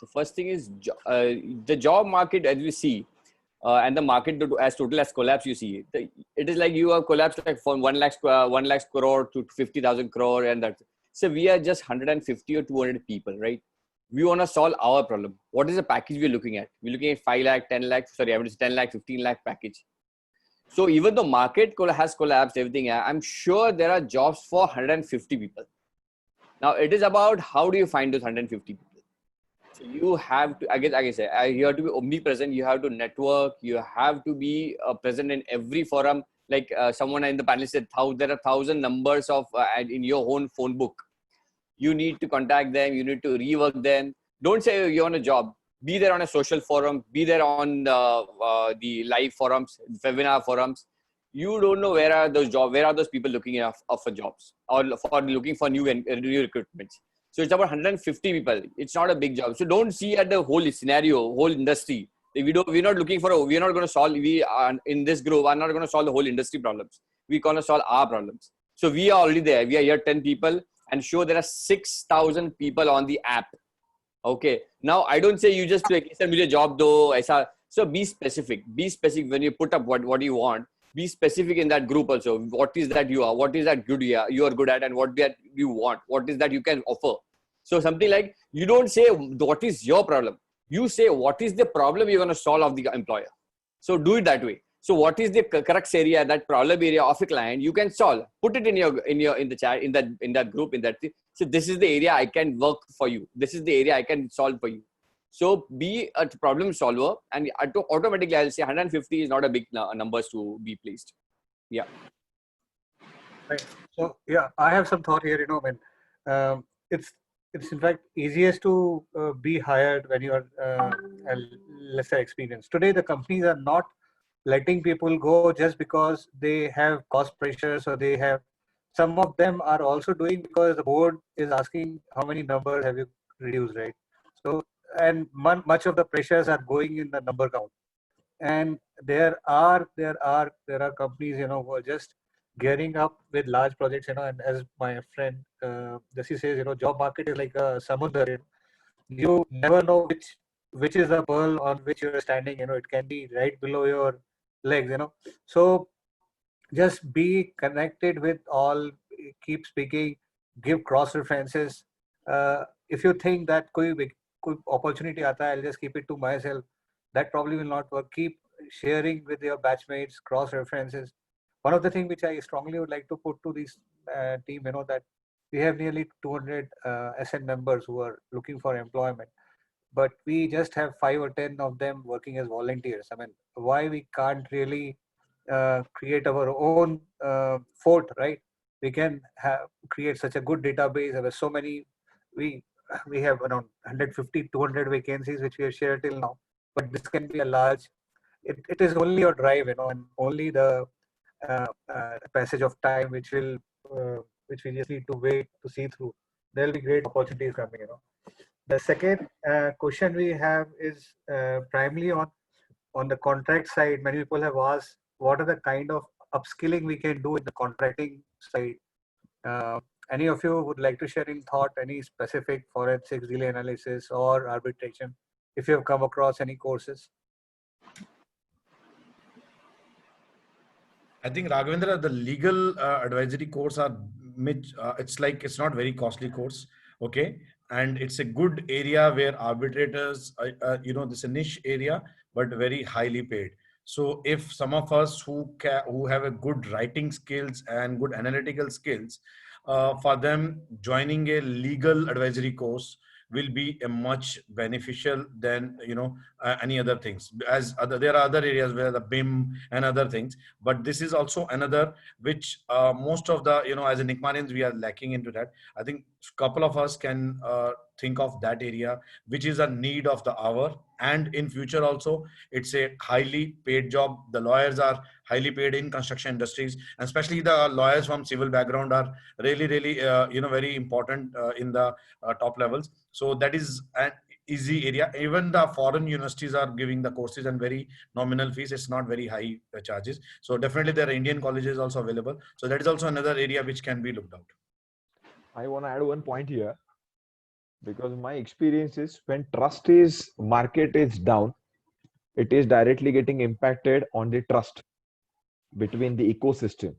The first thing is the job market, as we see, and the market as total as collapse, you see, it is like you have collapsed like from 1 lakh crore to 50,000 crore, and that. So we are just 150 or 200 people, right? We want to solve our problem. What is the package we're looking at? We're looking at 5 lakh, 10 lakh, sorry, I would say 10 lakh, 15 lakh package. So even though market has collapsed, everything, I'm sure there are jobs for 150 people. Now it is about how do you find those 150 people? So you have to, again, like I say, you have to be omnipresent. You have to network. You have to be present in every forum. Like someone in the panel said, there are 1,000 numbers of in your own phone book. You need to contact them. You need to rework them. Don't say you're on a job. Be there on a social forum. Be there on the live forums, webinar forums. You don't know where are those people looking for jobs or for looking for new recruitments. So it's about 150 people. It's not a big job. So don't see at the whole scenario, whole industry. We're not looking for we're not going to solve, we are in this group, I'm not going to solve the whole industry problems. We're going to solve our problems. So we are already there. We are here 10 people and show there are 6,000 people on the app. Okay. Now I don't say you just like, send me a job though. So be specific. Be specific when you put up what you want. Be specific in that group also. What is that you are? What is that good you are good at, and what that you want? What is that you can offer? So something like, you don't say what is your problem. You say what is the problem you're going to solve of the employer. So do it that way. So what is the correct area, that problem area of a client you can solve? Put it in the chat, in that group, in that thing. So this is the area I can work for you. This is the area I can solve for you. So be a problem solver, and automatically I'll say 150 is not a big numbers to be placed. Yeah. Right. So yeah, I have some thought here. When it's in fact easiest to be hired when you are lesser experienced. Today, the companies are not letting people go just because they have cost pressures, or they have. Some of them are also doing because the board is asking how many numbers have you reduced, right? So, and much of the pressures are going in the number count. And there are companies who are just gearing up with large projects, and as my friend Jesse says, job market is like a samudra. You never know which is the pearl on which you're standing. It can be right below your legs. So just be connected with all, keep speaking, give cross references. If you think that koi opportunity aata hai, I'll just keep it to myself, that probably will not work. Keep sharing with your batchmates, cross references. One of the things which I strongly would like to put to this team, that we have nearly 200 SN members who are looking for employment, but we just have 5 or 10 of them working as volunteers. I mean, why we can't really create our own fort, right? We can create such a good database. There were so many. We have around 150, 200 vacancies which we have shared till now. But this can be a large. It is only your drive, and only the passage of time which we just need to wait to see through. There will be great opportunities coming. The second question we have is primarily on the contract side. Many people have asked what are the kind of upskilling we can do in the contracting side. Any of you would like to share in thought any specific forensics, delay analysis, or arbitration, if you have come across any courses? I think Raghavendra, the legal advisory course are it's not very costly course, okay, and it's a good area where arbitrators, this is a niche area but very highly paid. So if some of us who have a good writing skills and good analytical skills, for them joining a legal advisory course will be a much beneficial than any other things, there are other areas where the BIM and other things, but this is also another which most of the as a Nickmarians we are lacking into that. I think couple of us can think of that area which is a need of the hour, and in future also it's a highly paid job. The lawyers are highly paid in construction industries, and especially the lawyers from civil background are really very important in the top levels. So that is an easy area. Even the foreign universities are giving the courses and very nominal fees. It's not very high charges. So definitely there are Indian colleges also available. So that is also another area which can be looked out. I want to add one point here, because my experience is when trust is market is down, it is directly getting impacted on the trust between the ecosystem.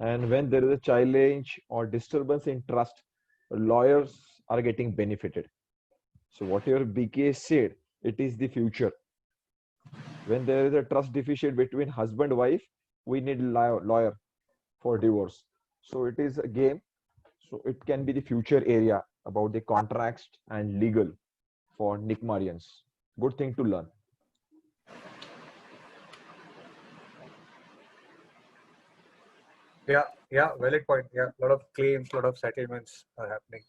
And when there is a challenge or disturbance in trust, lawyers are getting benefited. So whatever BK said, it is the future. When there is a trust deficit between husband and wife, we need lawyer for divorce. So it is a game. So it can be the future area about the contracts and legal. for Nickmarians. Good thing to learn. Yeah, valid point. Yeah, a lot of claims, a lot of settlements are happening.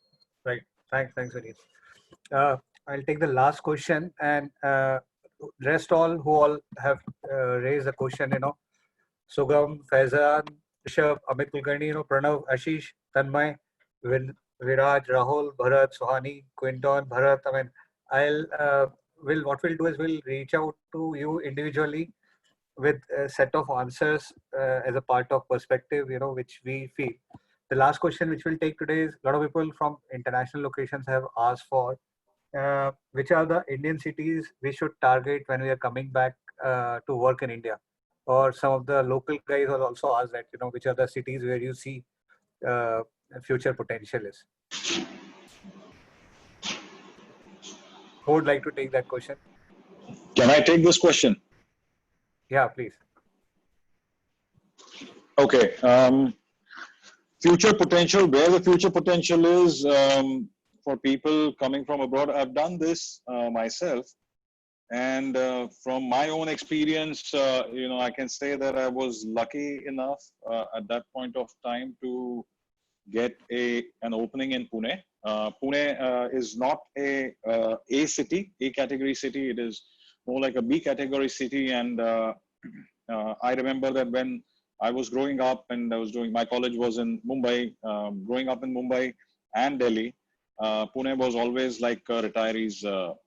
Right. Thanks, Vineet. I'll take the last question, and rest all who all have raised the question. Sugam, Faizan, Rishabh, Amit Kulkarni, Pranav, Ashish, Tanmay, Viraj, Rahul, Bharat, Sohani, Quinton, Bharat. I mean, what we'll do is we'll reach out to you individually with a set of answers as a part of perspective, which we feel. The last question which we'll take today is a lot of people from international locations have asked for which are the Indian cities we should target when we are coming back to work in India. Or some of the local guys will also ask that, which are the cities where you see uh, future potential is. Who would like to take that question? Can I take this question? Yeah, please. Okay. Future potential, where the future potential is for people coming from abroad. I've done this myself. And from my own experience, I can say that I was lucky enough at that point of time to get an opening in Pune. Pune is not a city, A category city. It is more like a B category city. And I remember that when I was growing up and I was doing, my college was in Mumbai, growing up in Mumbai and Delhi, Pune was always like a retirees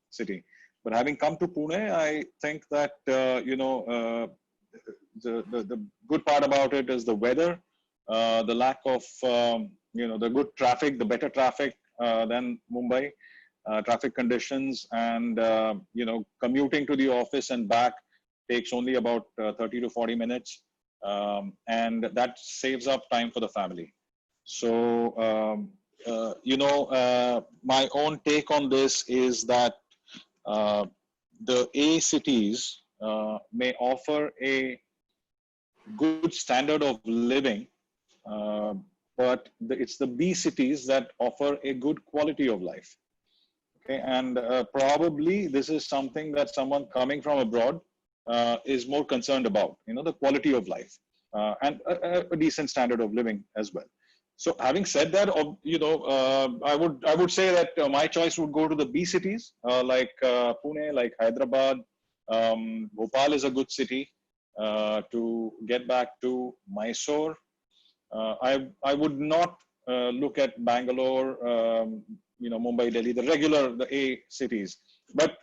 city. But having come to Pune, I think that, the good part about it is the weather, the lack of, the good traffic, the better traffic than Mumbai, traffic conditions, and, commuting to the office and back takes only about 30 to 40 minutes. And that saves up time for the family. So, my own take on this is that the A cities may offer a good standard of living, but it's the B cities that offer a good quality of life. Okay, and probably this is something that someone coming from abroad is more concerned about. The quality of life and a decent standard of living as well. So having said that, I would say that my choice would go to the B cities like Pune, like Hyderabad. Bhopal is a good city to get back to. Mysore. I would not look at Bangalore, Mumbai, Delhi, the A cities. But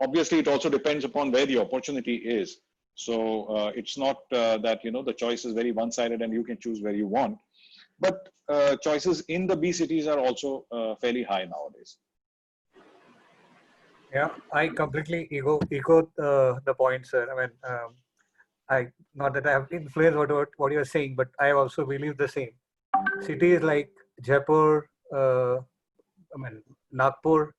obviously, it also depends upon where the opportunity is. So it's not that the choice is very one-sided and you can choose where you want. But choices in the B cities are also fairly high nowadays. Yeah, I completely echo the point, sir. I mean, not that I have influenced what you are saying, but I also believe the same. Cities like Jaipur, Nagpur,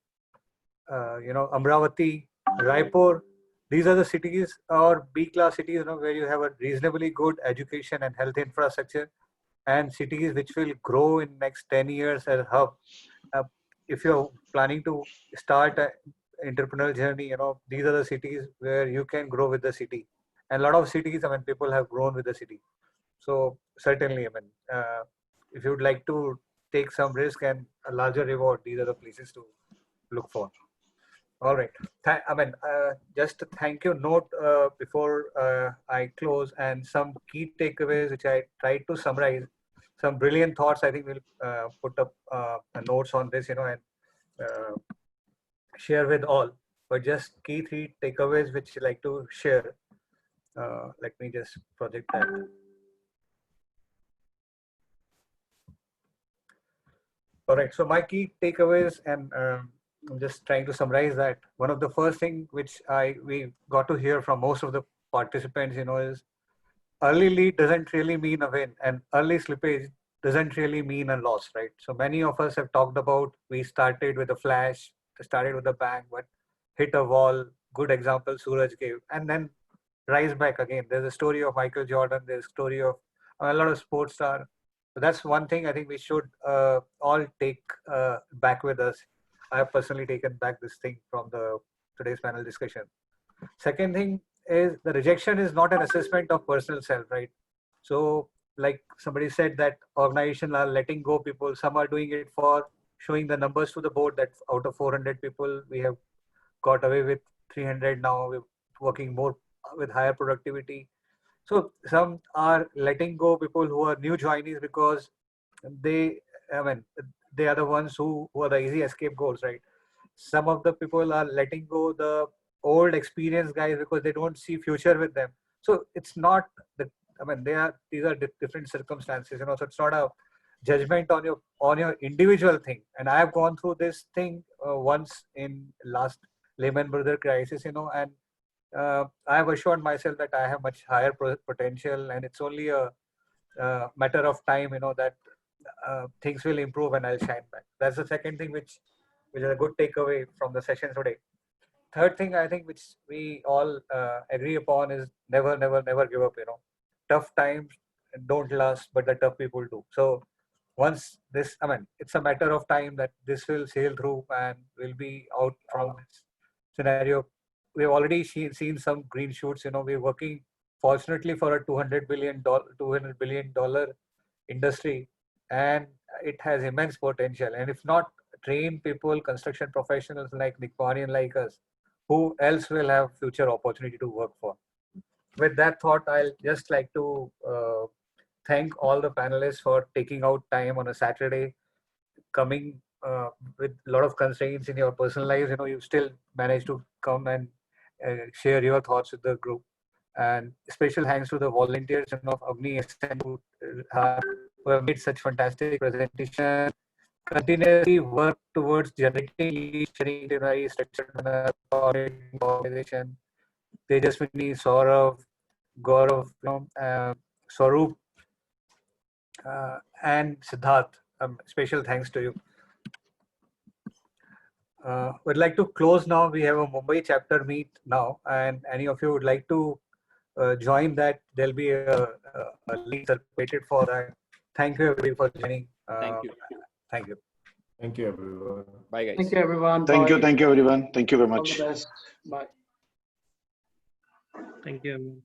Amravati, Raipur. These are the cities or B-class cities, where you have a reasonably good education and health infrastructure, and cities which will grow in next 10 years as a hub. If you're planning to start an entrepreneurial journey, these are the cities where you can grow with the city. And a lot of cities, people have grown with the city. So certainly, if you would like to take some risk and a larger reward, these are the places to look for. All right. Just a thank you note before I close, and some key takeaways which I tried to summarize. Some brilliant thoughts. I think we'll put up notes on this, and share with all. But just key three takeaways which I like to share. Let me just project that. All right. So my key takeaways, and I'm just trying to summarize that. One of the first thing which we got to hear from most of the participants, is early lead doesn't really mean a win, and early slippage doesn't really mean a loss, right? So many of us have talked about we started with a flash, started with a bang, but hit a wall. Good example Suraj gave, and then rise back again. There's a story of Michael Jordan. There's a story of a lot of sports stars. So that's one thing I think we should all take back with us. I have personally taken back this thing from the today's panel discussion. Second thing is the rejection is not an assessment of personal self, right? So like somebody said that organizations are letting go people. Some are doing it for showing the numbers to the board that out of 400 people, we have got away with 300 now. We're working more with higher productivity. So some are letting go people who are new joinees because they, I mean, they are the ones who are the easy escape goals, right? Some of the people are letting go the old experienced guys because they don't see future with them. So it's not the, I mean, these are different circumstances, so it's not a judgment on your individual thing. And I have gone through this thing once in last Lehman Brothers crisis, and I have assured myself that I have much higher potential, and it's only a matter of time, that things will improve and I'll shine back. That's the second thing which is a good takeaway from the session today. Third thing I think which we all agree upon is never, never, never give up. Tough times don't last, but the tough people do. So once this, I mean, it's a matter of time that this will sail through and we'll be out from this scenario. We've already seen some green shoots. We're working fortunately for a $200 billion industry, and it has immense potential. And if not trained people, construction professionals like Nickmarian like us, who else will have future opportunity to work for? With that thought, I'll just like to thank all the panelists for taking out time on a Saturday, coming with a lot of constraints in your personal lives. You still managed to come and share your thoughts with the group. And special thanks to the volunteers of AGNI SN who have made such fantastic presentation, continuously work towards generating lead sharing itinerary structured in a organization. Tejaswini, Saurav, Gaurav, Swaroop, and Siddharth. Special thanks to you. We'd like to close now. We have a Mumbai chapter meet now, and any of you would like to join that, there'll be a link circulated for that. Thank you everybody for joining. Thank you. Thank you. Thank you, everyone. Bye, guys. Thank you, everyone. Thank you. Bye. Thank you, everyone. Thank you very All much. the best. Bye. Thank you, everyone.